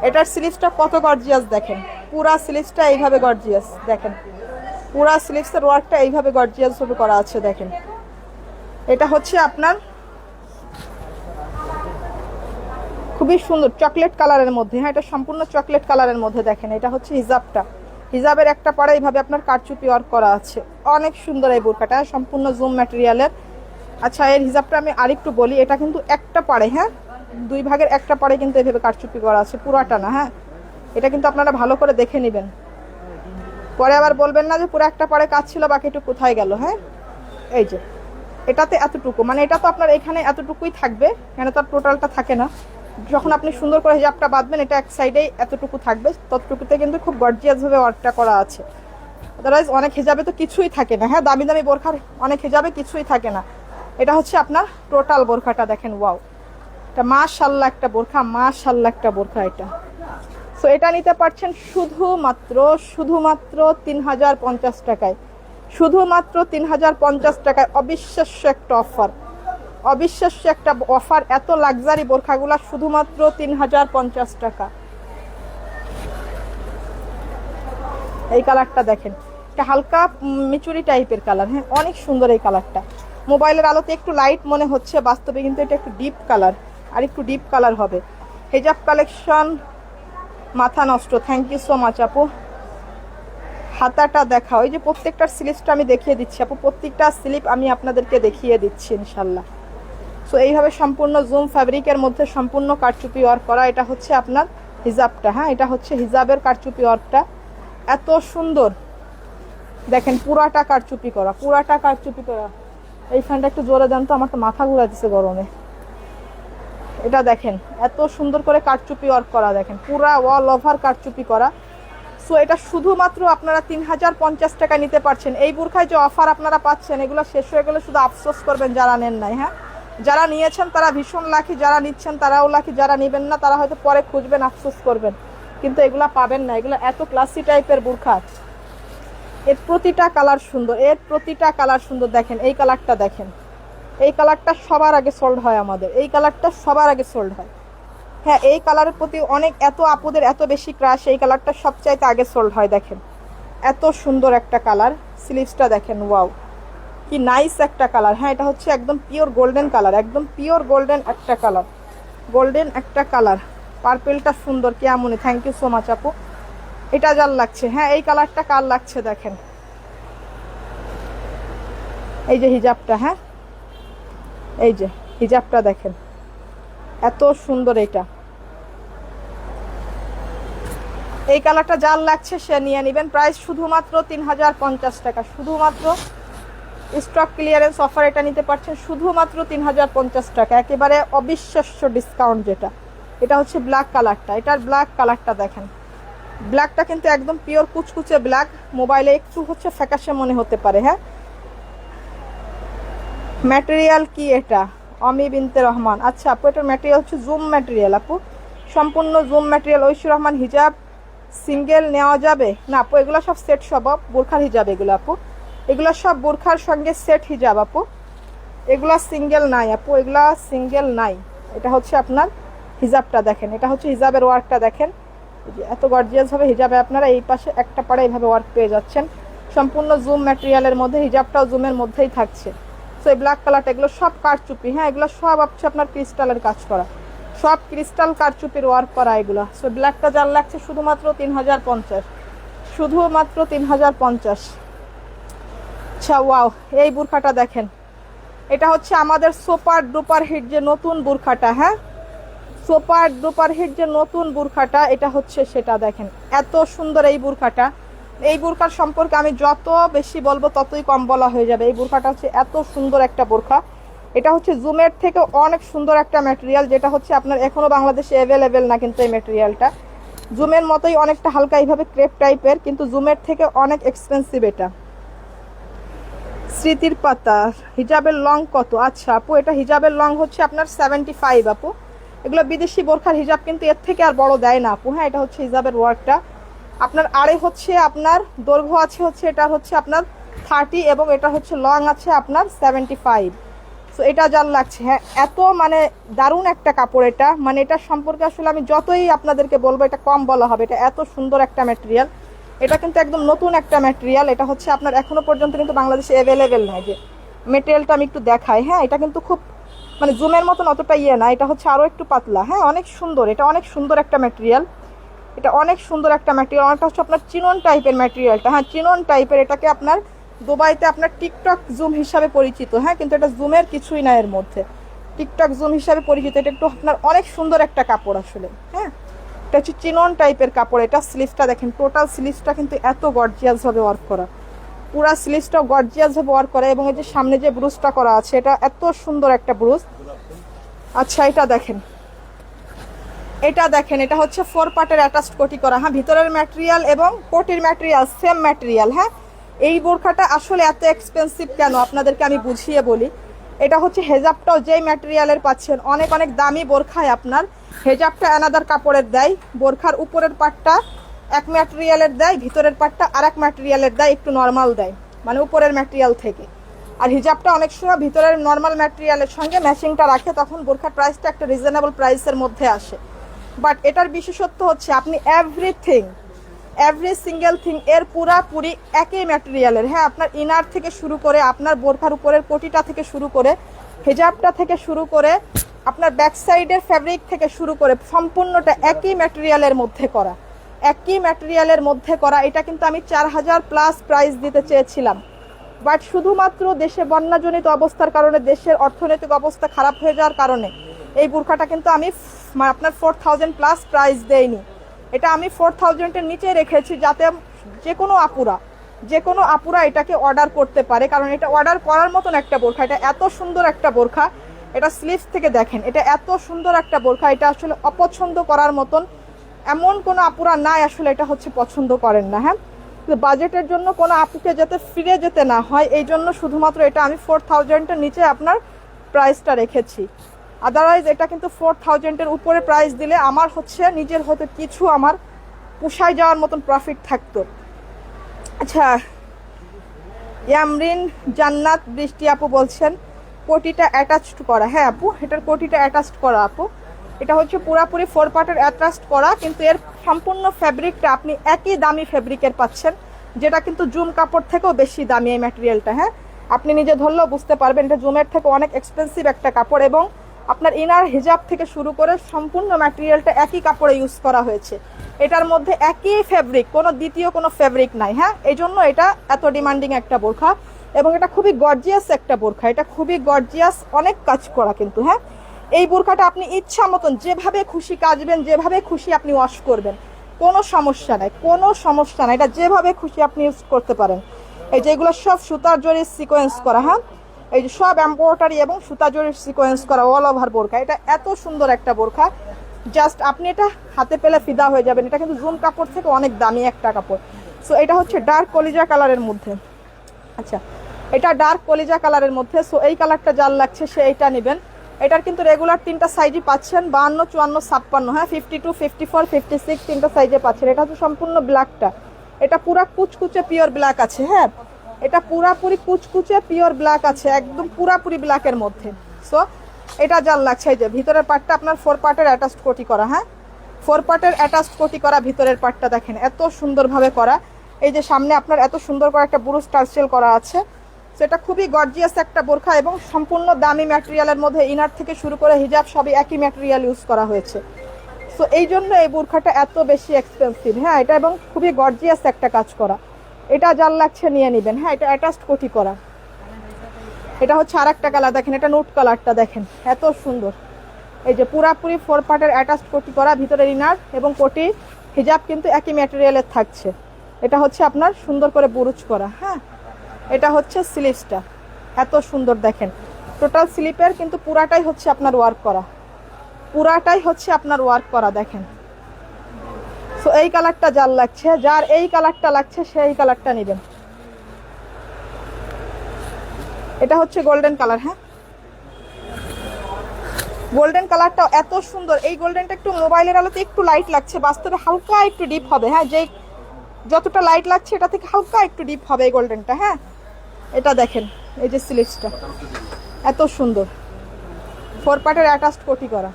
এটার স্লিভসটা কত গর্জিয়াস দেখেন, পুরা স্লিভসটা এইভাবে গর্জিয়াস দেখেন, পুরা স্লিভসের ওয়ার্কটা এইভাবে গর্জিয়াস ভাবে করা আছে দেখেন। এটা হচ্ছে আপনার খুবই সুন্দর চকলেট কালারের মধ্যে। হ্যাঁ, এটা সম্পূর্ণ চকলেট কালারের মধ্যে। দেখেন এটা হচ্ছে হিজাবটা, হিজাবের একটা পাড়ে এইভাবে আপনার কারচুপি ওয়ার্ক করা আছে। অনেক সুন্দর এই বোরকাটা, সম্পূর্ণ জুম ম্যাটেরিয়ালের। আচ্ছা, এর হিজাবটা আমি আরেকটু বলি, এটা কিন্তু একটা পাড়ে, হ্যাঁ দুই ভাগের একটা পাড়ে কিন্তু এইভাবে কারচুপি করা আছে, পুরাটা না। হ্যাঁ, এটা কিন্তু আপনারা ভালো করে দেখে নেবেন, পরে আবার বলবেন না যে পুরো একটা পাড়ে কাজ ছিল বাকিটুকু কোথায় গেল। হ্যাঁ, এই যে এটাতে এতটুকু, মানে এটা তো আপনার এখানে এতটুকুই থাকবে, এখানে তো আর টোটালটা থাকে না। যখন আপনি সুন্দর করে হিজাবটা বাঁধবেন, এটা এক সাইডেই এতটুকু থাকবে, ততটুকুতে কিন্তু খুব গর্জিয়াসভাবে ওয়ার্কটা করা আছে। আদারওয়াইজ অনেক হিজাবে তো কিছুই থাকে না। হ্যাঁ, দামি দামি বোরখার অনেক হিজাবে কিছুই থাকে না। এটা হচ্ছে আপনার টোটাল বোরখাটা দেখেন। ওয়াও, এটা মাশাআল্লাহ একটা বোরখা, মাশাআল্লাহ একটা বোরখা এটা। সো এটা নিতে পারছেন শুধুমাত্র 3050 টাকায়, শুধুমাত্র 3050 টাকায়। অবিশ্বাস্য একটা অফার, অবিশ্বাস্য একটা অফার। এত লাক্সারি বোরখাগুলা শুধুমাত্র 3050 টাকা। এই কালারটা দেখেন, এটা হালকা মিচুরি টাইপের কালার। হ্যাঁ, অনেক সুন্দর এই কালারটা। মোবাইলের আলোতে একটু লাইট মনে হচ্ছে, বাস্তবে কিন্তু এটা একটু ডিপ কালার, আর একটু ডিপ কালার হবে। হিজাব কালেকশন মাথা নষ্ট। থ্যাংক ইউ সো মাচ আপু। হাতাটা দেখা, ওই যে প্রত্যেকটার স্লিপটা আমি দেখিয়ে দিচ্ছি আপু, প্রত্যেকটা স্লিপ আমি আপনাদেরকে দেখিয়ে দিচ্ছি ইনশাল্লাহ। সো এইভাবে সম্পূর্ণ জুম ফ্যাব্রিকের মধ্যে সম্পূর্ণ কারচুপি ওয়ার্ক করা। এটা হচ্ছে আপনার হিজাবটা। হ্যাঁ, এটা হচ্ছে হিজাবের কারচুপি ওয়ার্কটা, এত সুন্দর দেখেন, পুরাটা কারচুপি করা, পুরাটা কারচুপি করা। এই ফ্যানটা একটু জোরে দেন তো, আমার তো মাথা ঘুরা দিচ্ছে গরমে। এটা দেখেন এত সুন্দর করে কারচুপি ওয়ার্ক করা, দেখেন পুরা ওয়াল ওভার কারচুপি করা। সো এটা শুধুমাত্র আপনারা 3050 টাকা নিতে পারছেন। এই বোরখায় যে অফার আপনারা পাচ্ছেন, এগুলো শেষ হয়ে গেলে শুধু আফসোস করবেন যারা নেন নাই। হ্যাঁ, যারা নিয়েছেন তারা ভীষণ লাকি, যারা নিচ্ছেন তারাও লাকি, যারা নেবেন না তারা হয়তো পরে খুঁজবেন, আফসোস করবেন, কিন্তু এগুলা পাবেন না। এগুলো এত ক্লাসি টাইপের বোরখা, এর প্রতিটা কালার সুন্দর, এর প্রতিটা কালার সুন্দর। দেখেন এই কালারটা দেখেন, এই কালারটা সবার আগে সোল্ড হয় আমাদের, এই কালারটা সবার আগে সোল্ড হয়। হ্যাঁ, এই কালারের প্রতি অনেক এত আপুদের এত বেশি ক্রাশ, এই কালারটা সবচাইতে আগে সোল্ড হয়। দেখেন এত সুন্দর একটা কালার, স্লিভসটা দেখেন, ওয়াও কি নাইস একটা কালার। হ্যাঁ, এটা হচ্ছে একদম পিওর গোল্ডেন কালার, একদম পিওর গোল্ডেন একটা কালার, গোল্ডেন একটা কালার। পার্পেলটা সুন্দর, কেমন। থ্যাংক ইউ সো মাচ আপু। এটা যার লাগছে, হ্যাঁ এই কালারটা কার লাগছে দেখেন, এই যে হিজাবটা। হ্যাঁ, এই যে হিজাবটা দেখেন এত সুন্দর। এটা এই কালারটা যার লাগছে সে নিয়ে নেবেন। প্রাইস শুধুমাত্র 3050 টাকা, শুধুমাত্র স্টক ক্লিয়ারেন্স অফার। এটা নিতে পারছেন শুধুমাত্র 3050 টাকা, একেবারে অবিশ্বাস্য ডিসকাউন্ট যেটা। এটা হচ্ছে ব্ল্যাক কালারটা, এটার ব্ল্যাক কালারটা দেখেন, ব্ল্যাকটা কিন্তু একদম পিওর কুচকুচে ব্ল্যাক। মোবাইলে একটু হচ্ছে ফ্যাকাশে মনে হতে পারে। হ্যাঁ, ম্যাটেরিয়াল কি এটা? অমি বিনতে রহমান। আচ্ছা আপু, এটার ম্যাটেরিয়াল হচ্ছে জুম ম্যাটেরিয়াল আপু, সম্পূর্ণ জুম ম্যাটেরিয়াল। ঐশ্বর রহমান, হিজাব সিঙ্গেল নেওয়া যাবে না আপু? এগুলো সব সেট, সব বোরখার হিজাব এগুলো আপু, এগুলো সব বোরখার সঙ্গে সেট হিজাব আপু, এগুলা সিঙ্গেল নাই আপু, এগুলা সিঙ্গেল নাই। এটা হচ্ছে আপনার হিজাবটা দেখেন, এটা হচ্ছে হিজাবের ওয়ার্কটা দেখেন, এত গর্জিয়াস ভাবে হিজাবে আপনারা এই পাশে একটা পাড়ে এইভাবে ওয়ার্ক পেয়ে যাচ্ছেন, সম্পূর্ণ জুম ম্যাটেরিয়ালের মধ্যে। হিজাবটাও জুমের মধ্যেই থাকছে। সো এই ব্ল্যাক কালারটা, এগুলো সব কারচুপি। হ্যাঁ, এগুলো সব হচ্ছে আপনার ক্রিস্টালের কাজ করা, সব ক্রিস্টাল কারচুপির ওয়ার্ক করা এগুলো। সো ব্ল্যাকটা যার লাগছে শুধুমাত্র 3050, শুধুমাত্র 3050। আচ্ছা ওয়াও, এই বুরখাটা দেখেন, এটা হচ্ছে আমাদের সুপার ডুপার হিট যে নতুন বুরখাটা। হ্যাঁ, সুপার ডুপার হিট যে নতুন বুরখাটা, এটা হচ্ছে সেটা। দেখেন এত সুন্দর এই বুরখাটা, এই বুরখার সম্পর্কে আমি যত বেশি বলবো ততই কম বলা হয়ে যাবে। এই বুরখাটা হচ্ছে এত সুন্দর একটা বুরখা, এটা হচ্ছে জুমের থেকে অনেক সুন্দর একটা ম্যাটেরিয়াল, যেটা হচ্ছে আপনার এখনো বাংলাদেশে অ্যাভেলেবেল না, কিন্তু এই ম্যাটেরিয়ালটা জুমের মতোই অনেকটা হালকা এইভাবে ক্রেপ টাইপের, কিন্তু জুমের থেকে অনেক এক্সপেন্সিভ এটা। স্মৃতির পাতা হিজাবের লং কত? আচ্ছা আপু, এটা হিজাবের লং হচ্ছে আপনার 75 আপু। এগুলো বিদেশি বোরখার হিজাব কিন্তু এর থেকে আর বড় দেয় না আপু। হ্যাঁ, এটা হচ্ছে হিজাবের ওয়ার্কটা আপনার আড়ে হচ্ছে আপনার দৈর্ঘ্য আছে হচ্ছে এটা হচ্ছে আপনার 30 এবং এটা হচ্ছে লং আছে আপনার 75। সো এটা যার লাগছে, হ্যাঁ এত মানে দারুণ একটা কাপড় এটা, মানে এটা সম্পর্কে আসলে আমি যতই আপনাদেরকে বলবো এটা কম বলা হবে। এটা এত সুন্দর একটা ম্যাটেরিয়াল, এটা কিন্তু একদম নতুন একটা ম্যাটেরিয়াল। এটা হচ্ছে আপনার এখনো পর্যন্ত কিন্তু বাংলাদেশে অ্যাভেলেবেল নয়। যে মেটেরিয়ালটা আমি একটু দেখাই, হ্যাঁ এটা কিন্তু খুব মানে জুমের মতন অতটা ইয়ে না, এটা হচ্ছে আরও একটু পাতলা। হ্যাঁ অনেক সুন্দর, এটা অনেক সুন্দর একটা ম্যাটেরিয়াল, এটা অনেক সুন্দর একটা ম্যাটেরিয়াল। অনেকটা হচ্ছে আপনার চিনন টাইপের ম্যাটেরিয়ালটা, হ্যাঁ চিনন টাইপের। এটাকে আপনার দুবাইতে আপনার টিকটক জুম হিসাবে পরিচিত। হ্যাঁ কিন্তু এটা জুমের কিছুই না এর মধ্যে, টিকটক জুম হিসাবে পরিচিত। এটা একটু আপনার অনেক সুন্দর একটা কাপড় আসলে। হ্যাঁ এটা হচ্ছে চিনন টাইপের কাপড়। এটা স্লিভসটা দেখেন, টোটাল স্লিভসটা কিন্তু এত গর্জিয়াসভাবে ওয়ার্ক করা, পুরা স্লিভসটাও গর্জিয়াসভাবে ওয়ার্ক করা, এবং এই যে সামনে যে ব্রুজটা করা আছে এটা এত সুন্দর একটা ব্রুজ। আচ্ছা এটা দেখেন, এটা দেখেন, এটা হচ্ছে 4 পার্টের অ্যাটাচড কোটি করা। হ্যাঁ ভিতরের ম্যাটেরিয়াল এবং কোটির ম্যাটেরিয়াল সেম ম্যাটেরিয়াল। হ্যাঁ এই বোরখাটা আসলে এত এক্সপেন্সিভ কেন আপনাদেরকে আমি বুঝিয়ে বলি। এটা হচ্ছে হেজাবটাও যেই ম্যাটেরিয়ালের পাচ্ছেন, অনেক অনেক দামি বোরখায় আপনার হেজাবটা অ্যানাদার কাপড়ের দেয়, বোরখার উপরের পাটটা এক ম্যাটেরিয়ালের দেয়, ভিতরের পাটটা আর এক ম্যাটেরিয়ালের দেয়, একটু নর্মাল দেয় মানে উপরের ম্যাটেরিয়াল থেকে। আর হিজাবটা অনেক সময় ভিতরের নর্মাল ম্যাটেরিয়ালের সঙ্গে ম্যাচিংটা রাখে, তখন বোরখার প্রাইসটা একটা রিজনেবল প্রাইসের মধ্যে আসে। বাট এটার বিশেষত্ব হচ্ছে আপনি এভরি সিঙ্গেল থিং এর পুরাপুরি একই ম্যাটেরিয়ালের। হ্যাঁ আপনার ইনার থেকে শুরু করে আপনার বোরখার উপরের কোটিটা থেকে শুরু করে হিজাবটা থেকে শুরু করে আপনার ব্যাক সাইডের ফ্যাব্রিক থেকে শুরু করে সম্পূর্ণটা একই ম্যাটেরিয়ালের মধ্যে করা, একই ম্যাটেরিয়ালের মধ্যে করা। এটা কিন্তু আমি 4000 প্লাস প্রাইস দিতে চেয়েছিলাম, বাট শুধুমাত্র দেশে বন্যাজনিত অবস্থার কারণে, দেশের অর্থনৈতিক অবস্থা খারাপ হয়ে যাওয়ার কারণে এই বোরখাটা কিন্তু আমি আপনার 4000 প্লাস প্রাইস দেইনি। এটা আমি 4000-এর নিচে রেখেছি, যাতে যে কোনো আপুরা এটাকে অর্ডার করতে পারে, কারণ এটা অর্ডার করার মতন একটা বোরখা। এটা এত সুন্দর একটা বোরখা, এটা স্লিভস থেকে দেখেন, এটা এত সুন্দর একটা বোরখা। এটা আসলে অপছন্দ করার মতন এমন কোনো আপুরা নাই আসলে এটা হচ্ছে পছন্দ করেন না। হ্যাঁ বাজেটের জন্য কোনো আপুকে যাতে ফিরে যেতে না হয়, এই জন্য শুধুমাত্র এটা আমি 4000-এর নিচে আপনার প্রাইসটা রেখেছি। আদারওয়াইজ এটা কিন্তু 4000-এর উপরে প্রাইস দিলে আমার হচ্ছে নিজের হয়তো কিছু আমার পোষায় যাওয়ার মতন প্রফিট থাকতো। আচ্ছা ইয়ামরিন জান্নাত বৃষ্টি আপু বলছেন কোটিটা অ্যাটাচড করা। হ্যাঁ আপু এটার কোটিটা অ্যাটাচড করা আপু, এটা হচ্ছে পুরাপুরি 4 পার্টের অ্যাটাচড করা, কিন্তু এর সম্পূর্ণ ফ্যাব্রিকটা আপনি একই দামি ফ্যাব্রিকের পাচ্ছেন, যেটা কিন্তু জুম কাপড় থেকেও বেশি দামি এই ম্যাটেরিয়ালটা। হ্যাঁ আপনি নিজে ধরলেও বুঝতে পারবেন এটা জুমের থেকে অনেক এক্সপেন্সিভ একটা কাপড়, এবং আপনার ইনার হিজাব থেকে শুরু করে সম্পূর্ণ ম্যাটেরিয়ালটা একই কাপড়ে ইউজ করা হয়েছে। এটার মধ্যে একই ফ্যাব্রিক, কোনো দ্বিতীয় কোনো ফ্যাব্রিক নাই। হ্যাঁ এই জন্য এটা এত ডিমান্ডিং একটা বোরখা, এবং এটা খুবই গর্জিয়াস একটা বোরখা, এটা খুবই গর্জিয়াস, অনেক কাজ করা কিন্তু। হ্যাঁ এই বোরখাটা আপনি ইচ্ছা মতন যেভাবে খুশি কাচবেন, যেভাবে খুশি আপনি ওয়াশ করবেন, কোনো সমস্যা নাই, কোনো সমস্যা নাই। এটা যেভাবে খুশি আপনি ইউজ করতে পারেন। এই যে এগুলো সব সুতার জড়িয়ে সিকোয়েন্স করা। হ্যাঁ এই যে সব এমব্রয়ডারি এবং সুতা জড়িয়ে সিকোয়েন্স করা অল ওভার বোরখা। এটা এত সুন্দর একটা বোরখা, জাস্ট আপনি এটা হাতে পেলে ফিদা হয়ে যাবেন। এটা কিন্তু জুম কাপড় থেকে অনেক দামি একটা কাপড়। সো এটা হচ্ছে ডার্ক কলিজা কালারের মধ্যে। আচ্ছা এটা ডার্ক কলিজা কালারের মধ্যে। সো এই কালারটা যার লাগছে সে এইটা নেবেন। এটার কিন্তু রেগুলার 3টা সাইজই পাচ্ছেন, 52, 54, 56। হ্যাঁ 52, 54, 56 3টা সাইজে পাচ্ছেন। এটা হচ্ছে সম্পূর্ণ ব্ল্যাকটা, এটা পুরা কুচকুচে পিওর ব্ল্যাক আছে। হ্যাঁ এটা পুরাপুরি কুচকুচে পিওর ব্ল্যাক আছে, একদম পুরাপুরি ব্ল্যাকের মধ্যে। সো এটা যার লাগছে, এই যে ভিতরের পার্টটা আপনার 4 পার্টের অ্যাটাচড কোটি করা। হ্যাঁ 4 পার্টের অ্যাটাচড কোটি করা, ভিতরের পার্টটা দেখেন এত সুন্দরভাবে করা। এই যে সামনে আপনার এত সুন্দর করে একটা ব্রুশ টার্সেল করা আছে। সেটা খুবই গর্জিয়াস একটা বোরখা, এবং সম্পূর্ণ দামি ম্যাটেরিয়ালের মধ্যে ইনার থেকে শুরু করে হিজাব সবই একই ম্যাটেরিয়াল ইউজ করা হয়েছে। সো এই জন্য এই বোরখাটা এত বেশি এক্সপেন্সিভ। হ্যাঁ এটা এবং খুবই গর্জিয়াস একটা কাজ করা, এটা যার লাগছে নিয়ে নেবেন। হ্যাঁ এটা অ্যাটাচড কোটি করা। এটা হচ্ছে আর একটা কালার দেখেন, এটা নোট কালারটা দেখেন এত সুন্দর। এই যে পুরাপুরি 4 পার্টের অ্যাটাচড কোটি করা, ভিতরে ইনার এবং কোটি হিজাব কিন্তু একই ম্যাটেরিয়ালের থাকছে। এটা হচ্ছে আপনার সুন্দর করে বুরুজ করা। হ্যাঁ এটা হচ্ছে স্লিভসটা, এত সুন্দর দেখেন টোটাল স্লিপের, কিন্তু পুরাটাই হচ্ছে আপনার ওয়ার্ক করা, পুরাটাই হচ্ছে আপনার ওয়ার্ক করা। দেখেন, সো এই কালারটা যার লাগছে, যার এই কালারটা লাগছে সে এই কালারটা নেবেন। এটা হচ্ছে গোল্ডেন কালার। হ্যাঁ, গোল্ডেন কালারটা এত সুন্দর। এই গোল্ডেনটা একটু মোবাইলের আলোতে একটু লাইট লাগছে, বাস্তবে হালকা একটু ডিপ হবে। হ্যাঁ, যেই যতটা লাইট লাগছে এটা থেকে হালকা একটু ডিপ হবে এই গোল্ডেনটা। হ্যাঁ, এটা দেখেন, এই যে স্লিভসটা এত সুন্দর, 4 পার্টের অ্যাটাচড কোটি করা,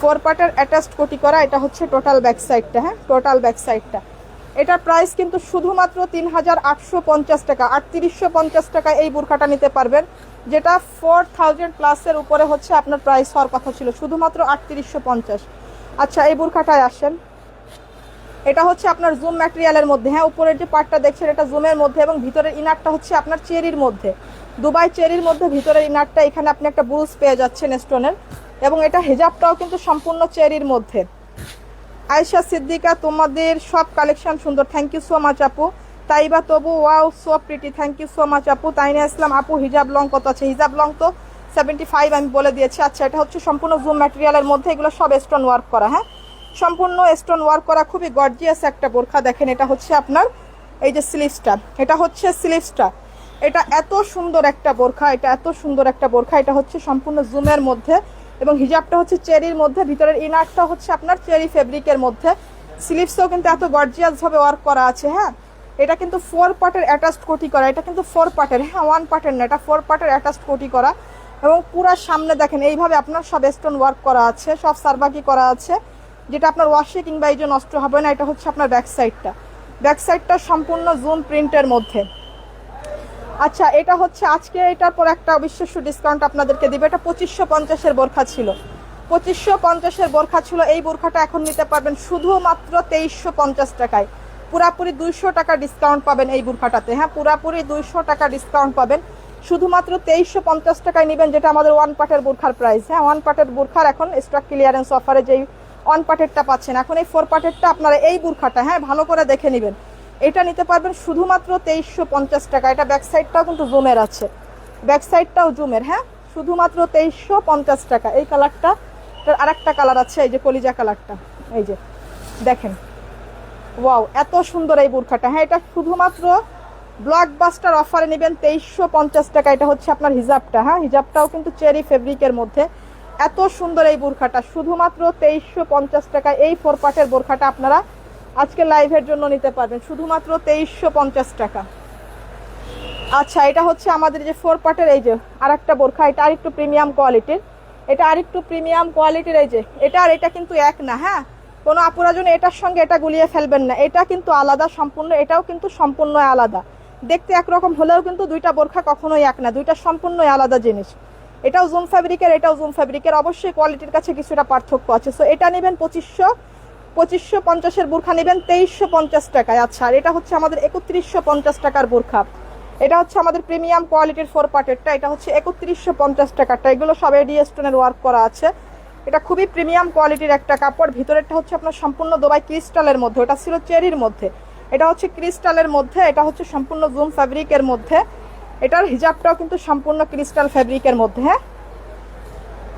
4 পার্টের অ্যাটাচড কোটি করা। এটা হচ্ছে টোটাল ব্যাক সাইডটা। হ্যাঁ, টোটাল ব্যাক সাইডটা। এটার প্রাইস কিন্তু শুধুমাত্র 3850 টাকা, 3850 টাকা এই বোরখাটা নিতে পারবেন, যেটা 4000 প্লাসের উপরে হচ্ছে আপনার প্রাইস হওয়ার কথা ছিল, শুধুমাত্র 3850। আচ্ছা, এই বোরখাটায় আসেন, এটা হচ্ছে আপনার জুম ম্যাটেরিয়ালের মধ্যে। হ্যাঁ, উপরের যে পার্টটা দেখছেন এটা জুমের মধ্যে, এবং ভিতরের ইনারটা হচ্ছে আপনার চেরির মধ্যে, দুবাই চেরির মধ্যে ভিতরের ইনারটা। এখানে আপনি একটা ব্রুজ পেয়ে যাচ্ছেন স্টোনের, এবং এটা হিজাবটাও কিন্তু সম্পূর্ণ চেরির মধ্যে। আয়েশা সিদ্দিকা, তোমাদের সব কালেকশন সুন্দর, থ্যাংক ইউ সো মাচ আপু। তাইবা তবু, wow so pretty, thank you so much আপু। তাইনা ইসলাম আপু, হিজাব লং কত আছে? হিজাব লং তো 75 আমি বলে দিয়েছি। আচ্ছা, এটা হচ্ছে সম্পূর্ণ জুম ম্যাটেরিয়ালের মধ্যে, এগুলো সব স্টোন ওয়ার্ক করা। হ্যাঁ, সম্পূর্ণ স্টোন ওয়ার্ক করা, খুবই গর্জিয়াস একটা বোরখা। দেখেন, এটা হচ্ছে আপনার এই যে স্লিভসটা, এটা হচ্ছে স্লিভসটা। এটা এত সুন্দর একটা বোরখা, এটা এত সুন্দর একটা বোরখা। এটা হচ্ছে সম্পূর্ণ জুমের মধ্যে, এবং হিজাবটা হচ্ছে চেরির মধ্যে, ভিতরের ইনারটা হচ্ছে আপনার চেরি ফেব্রিকের মধ্যে। স্লিভসও কিন্তু এত গর্জিয়াসভাবে ওয়ার্ক করা আছে। হ্যাঁ, এটা কিন্তু 4 পার্টের অ্যাটাচড কোটি করা, এটা কিন্তু 4 পার্টের। হ্যাঁ, 1 পার্টের না, এটা 4 পার্টের অ্যাটাচড কোটি করা, এবং পুরো সামনে দেখেন এইভাবে আপনার সব স্টোন ওয়ার্ক করা আছে, সব সারবাকি করা আছে, যেটা আপনার ওয়াশে কিংবা এই যে নষ্ট হবে না। এটা হচ্ছে আপনার ব্যাক সাইডটা, ব্যাক সাইডটা সম্পূর্ণ জুম প্রিন্টের মধ্যে। আচ্ছা, এটা হচ্ছে আজকে এটার পর একটা অবিশ্বাস্য ডিসকাউন্ট আপনাদেরকে দিবে। এটা 2550-এর বোরখা ছিল, 2550-এর বোরখা ছিল। এই বোরখাটা এখন নিতে পারবেন শুধুমাত্র 2350 টাকায়, পুরাপুরি 200 টাকা ডিসকাউন্ট পাবেন এই বোরখাটাতে। হ্যাঁ, পুরাপুরি 200 টাকা ডিসকাউন্ট পাবেন, শুধুমাত্র 2350 টাকায় নেবেন, যেটা আমাদের 1 পার্টের বোরখার প্রাইস। হ্যাঁ, 1 পার্টের বোরখার এখন স্টক ক্লিয়ারেন্স অফারে যেই 1 পার্টেরটা পাচ্ছেন, এখন এই 4 পার্টেরটা আপনারা এই বোরখাটা, হ্যাঁ, ভালো করে দেখে নেবেন, এটা নিতে পারবেন শুধুমাত্র 2350 টাকা। এটা ব্যাক সাইডটাও কিন্তু জুমের আছে, ব্যাক সাইডটাও জুমের। হ্যাঁ, শুধুমাত্র 2350 টাকা। এই কালারটা, আর একটা কালার আছে, এই যে কলিজা কালারটা, এই যে দেখেন, ওয়াও এত সুন্দর এই বোরখাটা। হ্যাঁ, এটা শুধুমাত্র ব্লকবাস্টার অফারে নেবেন 2350 টাকা। এটা হচ্ছে আপনার হিজাবটা। হ্যাঁ, হিজাবটাও কিন্তু চেরি ফেব্রিকের মধ্যে, এত সুন্দর এই বোরখাটা, শুধুমাত্র 2350 টাকা। এই 4 পার্টের বোরখাটা আপনারা আজকে লাইভের জন্য নিতে পারবেন শুধুমাত্র 2350 টাকা। আচ্ছা, এটা হচ্ছে আমাদের যে 4 পার্টের এই যে আরেকটা বোরখা, এটা আরেকটু প্রিমিয়াম কোয়ালিটির, এটা আরেকটু প্রিমিয়াম কোয়ালিটির। এই যে এটা আর এটা কিন্তু এক না। হ্যাঁ, কোনো আপুরা জন্য এটার সঙ্গে এটা গুলিয়ে ফেলবেন না, এটা কিন্তু আলাদা সম্পূর্ণ, এটাও কিন্তু সম্পূর্ণ আলাদা। দেখতে একরকম হলেও কিন্তু দুইটা বোরখা কখনোই এক না, দুইটা সম্পূর্ণই আলাদা জিনিস। এটাও জুম ফ্যাব্রিকের, এটাও জুম ফ্যাব্রিকের, অবশ্যই কোয়ালিটির কাছে কিছুটা পার্থক্য আছে। সো এটা নেবেন 2550-এর বোরখা নেবেন 2350 টাকায়। আচ্ছা, আর এটা হচ্ছে আমাদের 3150 টাকার বোরখা, এটা হচ্ছে আমাদের প্রিমিয়াম কোয়ালিটির 4 পার্টেরটা, এটা হচ্ছে 3150 টাকারটা। এগুলো সব এডি স্টোনের ওয়ার্ক করা আছে, এটা খুবই প্রিমিয়াম কোয়ালিটির একটা কাপড়। ভিতরেরটা হচ্ছে আপনার সম্পূর্ণ দুবাই ক্রিস্টালের মধ্যে, ওটা ছিল চেরির মধ্যে, এটা হচ্ছে ক্রিস্টালের মধ্যে, এটা হচ্ছে সম্পূর্ণ জুম ফ্যাব্রিকের মধ্যে। এটার হিজাবটাও কিন্তু সম্পূর্ণ ক্রিস্টাল ফ্যাব্রিকের মধ্যে। হ্যাঁ,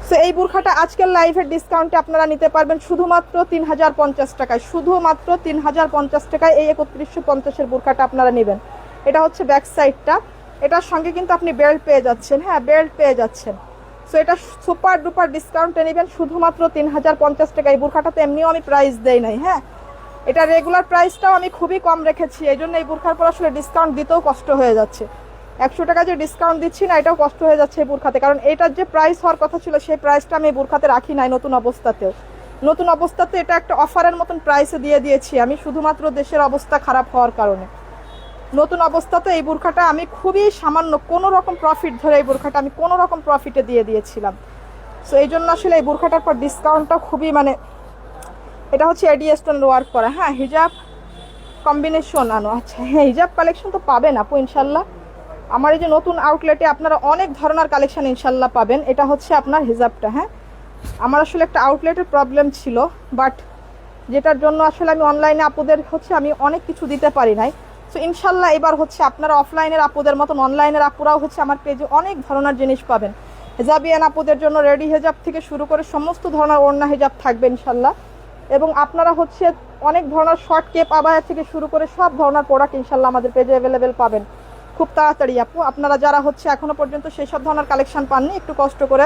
সো এই বোরখাটা আজকের লাইভের ডিসকাউন্টে আপনারা নিতে পারবেন শুধুমাত্র 3050 টাকায়, শুধুমাত্র 3050 টাকায় এই 3150-এর বোরখাটা আপনারা নেবেন। এটা হচ্ছে ব্যাক সাইডটা, এটার সঙ্গে কিন্তু আপনি বেল্ট পেয়ে যাচ্ছেন। হ্যাঁ, বেল্ট পেয়ে যাচ্ছেন। সো এটা সুপার ডুপার ডিসকাউন্টে নেবেন শুধুমাত্র 3050 টাকা। এই বোরখাটাতে এমনিও আমি প্রাইস দেই নাই। হ্যাঁ, এটা রেগুলার প্রাইসটাও আমি খুবই কম রেখেছি, এই জন্য এই বোরখার পর আসলে ডিসকাউন্ট দিতেও কষ্ট হয়ে যাচ্ছে। 100 টাকা যে ডিসকাউন্ট দিচ্ছি না, এটাও কষ্ট হয়ে যাচ্ছে এই বোরখাতে, কারণ এটার যে প্রাইস হওয়ার কথা ছিল সেই প্রাইসটা আমি এই বোরখাতে রাখি নাই। নতুন অবস্থাতেও, নতুন অবস্থাতে এটা একটা অফারের মতন প্রাইসে দিয়ে দিয়েছি আমি, শুধুমাত্র দেশের অবস্থা খারাপ হওয়ার কারণে। নতুন অবস্থাতে এই বোরখাটা আমি খুবই সামান্য কোনো রকম প্রফিট ধরে এই বোরখাটা আমি কোনো রকম প্রফিটে দিয়ে দিয়েছিলাম। সো এই জন্য আসলে এই বোরখাটার পর ডিসকাউন্টটা খুবই মানে, এটা হচ্ছে এডি স্টোনের ওয়ার্ক করা। হ্যাঁ, হিজাব কম্বিনেশন আনো। আচ্ছা, হ্যাঁ, হিজাব কালেকশন তো পাবেন আপু ইনশাল্লাহ। আমার এই যে নতুন আউটলেটে আপনারা অনেক ধরনের কালেকশন ইনশাল্লাহ পাবেন। এটা হচ্ছে আপনার হিজাবটা। হ্যাঁ, আমার আসলে একটা আউটলেটের প্রবলেম ছিল, বাট যেটার জন্য আসলে আমি অনলাইনে আপুদের হচ্ছে আমি অনেক কিছু দিতে পারি নাই। সো ইনশাল্লাহ এবার হচ্ছে আপনারা অফলাইনের আপুদের মতন অনলাইনের আপুরাও হচ্ছে আমার পেজে অনেক ধরনের জিনিস পাবেন। হেজাবিয়ান আপুদের জন্য রেডি হেজাব থেকে শুরু করে সমস্ত ধরনের ওড়না হেজাব থাকবে ইনশাল্লাহ। এবং আপনারা হচ্ছে অনেক ধরনের শর্ট কেপ আবায়া থেকে শুরু করে সব ধরনের প্রোডাক্ট ইনশাল্লাহ আমাদের পেজে অ্যাভেলেবেল পাবেন খুব তাড়াতাড়ি আপু। আপনারা যারা হচ্ছে এখনো পর্যন্ত সেই সব ধরনের কালেকশন পাননি, একটু কষ্ট করে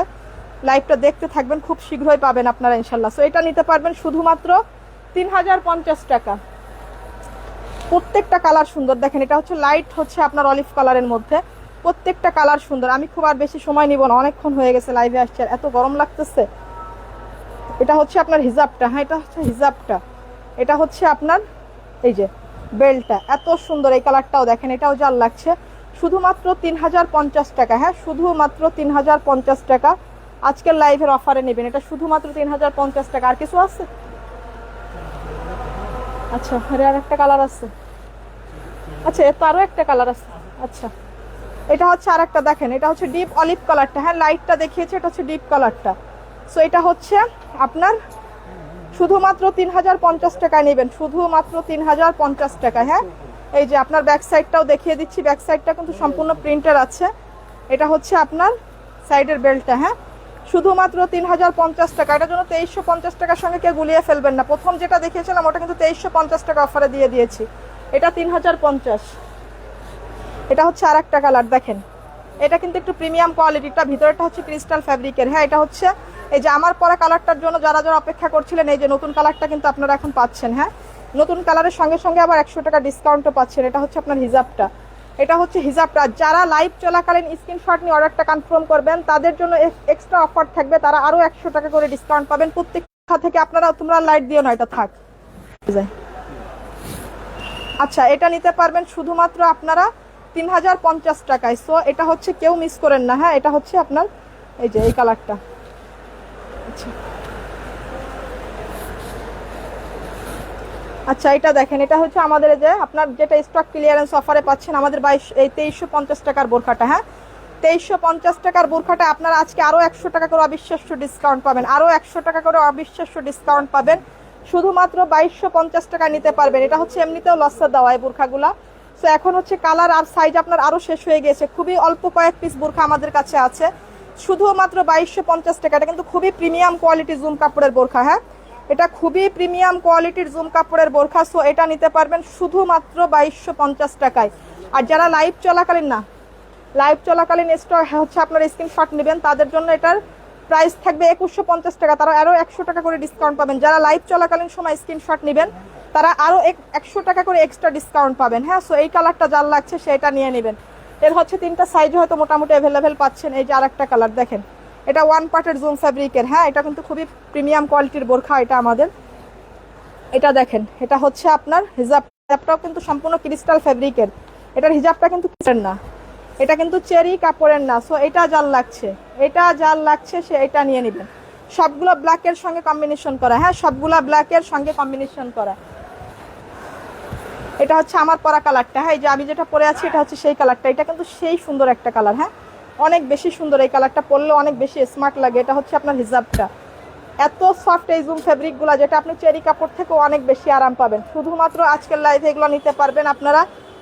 লাইভটা দেখতে থাকবেন, খুব শীঘ্রই পাবেন আপনারা ইনশাল্লাহ। সো এটা নিতে পারবেন শুধুমাত্র 3050 টাকা। প্রত্যেকটা কালার সুন্দর, দেখেন এটা হচ্ছে লাইট হচ্ছে আপনার অলিভ কালারের মধ্যে, প্রত্যেকটা কালার সুন্দর। আমি খুব আর বেশি সময় নিব না, অনেকক্ষণ হয়ে গেছে লাইভে আসছে, এত গরম লাগতেছে। এটা হচ্ছে আপনার হিজাবটা, হ্যাঁ এটা হচ্ছে হিজাবটা, এটা হচ্ছে আপনার এই যে বেল্টটা, এত সুন্দর। এই কালারটাও দেখেন, এটাও জাল লাগছে, শুধুমাত্র 3050 টাকা। হ্যাঁ শুধুমাত্র 3050 টাকা আজকের লাইভের অফারে নেবেন, এটা শুধুমাত্র 3050 টাকা। আর কিছু আছে? আচ্ছা আর একটা কালার আছে, আচ্ছা এর তো আরও একটা কালার আছে। আচ্ছা এটা হচ্ছে আর একটা, দেখেন এটা হচ্ছে ডিপ অলিভ কালারটা, হ্যাঁ লাইটটা দেখিয়েছে, এটা হচ্ছে ডিপ কালারটা। সো এটা হচ্ছে আপনার শুধুমাত্র 3050 টাকায় নেবেন, শুধুমাত্র 3050 টাকায়। হ্যাঁ এই যে আপনার ব্যাক সাইডটাও দেখিয়ে দিচ্ছি, ব্যাক সাইডটা কিন্তু সম্পূর্ণ প্রিন্টার আছে। এটা হচ্ছে আপনার সাইডের বেল্টটা, হ্যাঁ শুধুমাত্র 3050 টাকা। এটার জন্য 2350 টাকার সঙ্গে কেউ গুলিয়ে ফেলবেন না। প্রথম যেটা দেখিয়েছিলাম ওটা কিন্তু 2350 টাকা অফারে দিয়ে দিয়েছি, এটা 3050। এটা হচ্ছে আর একটা কালার, দেখেন এটা কিন্তু একটু প্রিমিয়াম কোয়ালিটিটা, ভিতরেটা হচ্ছে ক্রিস্টাল ফ্যাব্রিকের। হ্যাঁ এটা হচ্ছে এই যে আমার পরা কালারটার জন্য যারা যারা অপেক্ষা করছিলেন, এই যে নতুন কালারটা কিন্তু আপনারা এখন পাচ্ছেন। হ্যাঁ নতুন কালারের সঙ্গে সঙ্গে আবার 100 টাকা ডিসকাউন্টও পাচ্ছেন। এটা হচ্ছে আপনার হিজাবটা, এটা হচ্ছে হিজাবটা। যারা লাইভ চলাকালীন স্ক্রিনশট নিয়ে অর্ডারটা কনফার্ম করবেন তাদের জন্য এক্সট্রা অফার থাকবে, তারা আরও 100 টাকা করে ডিসকাউন্ট পাবেন প্রত্যেকটা থেকে। আপনারা তোমরা লাইট দিও না, এটা থাক। আচ্ছা এটা নিতে পারবেন শুধুমাত্র আপনারা 3050 টাকায়। সো এটা হচ্ছে কেউ মিস করেন না। হ্যাঁ এটা হচ্ছে আপনার এই যে এই কালারটা। আচ্ছা এটা দেখেন, এটা হচ্ছে আমাদের যে আপনার যেটা স্টক ক্লিয়ারেন্স অফারে পাচ্ছেন আমাদের 2350 টাকার বোরখাটা। হ্যাঁ 2350 টাকার বোরখাটা আপনারা আজকে আরও 100 টাকা করে অবিশ্বাস্য ডিসকাউন্ট পাবেন, আরও 100 টাকা করে অবিশ্বাস্য ডিসকাউন্ট পাবেন, শুধুমাত্র 2250 টাকা নিতে পারবেন। এটা হচ্ছে এমনিতেও লসে দেওয়া এই বোরখাগুলা। সো এখন হচ্ছে কালার আর সাইজ আপনার আরও শেষ হয়ে গিয়েছে, খুবই অল্প কয়েক পিস বোরখা আমাদের কাছে আছে, শুধুমাত্র 2250 টাকা। এটা কিন্তু খুবই প্রিমিয়াম কোয়ালিটির জুম কাপড়ের বোরখা। হ্যাঁ এটা খুবই প্রিমিয়াম কোয়ালিটির জুম কাপড়ের বোরখা। সো এটা নিতে পারবেন শুধুমাত্র 2250 টাকায়। আর যারা লাইভ চলাকালীন লাইভ চলাকালীন হচ্ছে আপনার স্ক্রিনশট নেবেন তাদের জন্য এটার প্রাইস থাকবে 2150 টাকা, তারা আরও 100 টাকা করে ডিসকাউন্ট পাবেন। যারা লাইভ চলাকালীন সময় স্ক্রিনশট নেবেন তারা আরও 100 টাকা করে এক্সট্রা ডিসকাউন্ট পাবেন। হ্যাঁ সো এই কালারটা যার লাগছে সেটা নিয়ে নেবেন। এর হচ্ছে 3টা সাইজ হয়তো মোটামুটি অ্যাভেলেবেল পাচ্ছেন। এই যে আর একটা কালার দেখেন, এটা ওয়ান পার্টের জুম ফ্যাব্রিকের। হ্যাঁ এটা কিন্তু খুবই প্রিমিয়াম কোয়ালিটির বোরখা এটা আমাদের। এটা দেখেন, এটা হচ্ছে আপনার হিজাবটাও কিন্তু সম্পূর্ণ ক্রিস্টাল ফ্যাব্রিকের, এটার হিজাবটা কিন্তু কিসের না, এটা কিন্তু চেরি কাপড়ের না। সো এটা যার লাগছে, এটা যার লাগছে সে এটা নিয়ে নেবেন। সবগুলো ব্ল্যাকের সঙ্গে কম্বিনেশন করা। হ্যাঁ সবগুলো ব্ল্যাকের সঙ্গে কম্বিনেশন করা। এটা হচ্ছে আমার পরা কালারটা। হ্যাঁ এই যে আমি যেটা পরে আছি এটা হচ্ছে সেই কালারটা, এটা কিন্তু সেই সুন্দর একটা কালার। হ্যাঁ অনেক বেশি সুন্দর, এই কালারটা পরলে অনেক বেশি স্মার্ট লাগে। এটা হচ্ছে আপনার হিজাবটা, এত সফট এই জুম ফেব্রিকগুলো যেটা আপনি চেরি কাপড় থেকেও অনেক বেশি আরাম পাবেন। শুধুমাত্র আজকের লাইভে এগুলো নিতে পারবেন আপনারা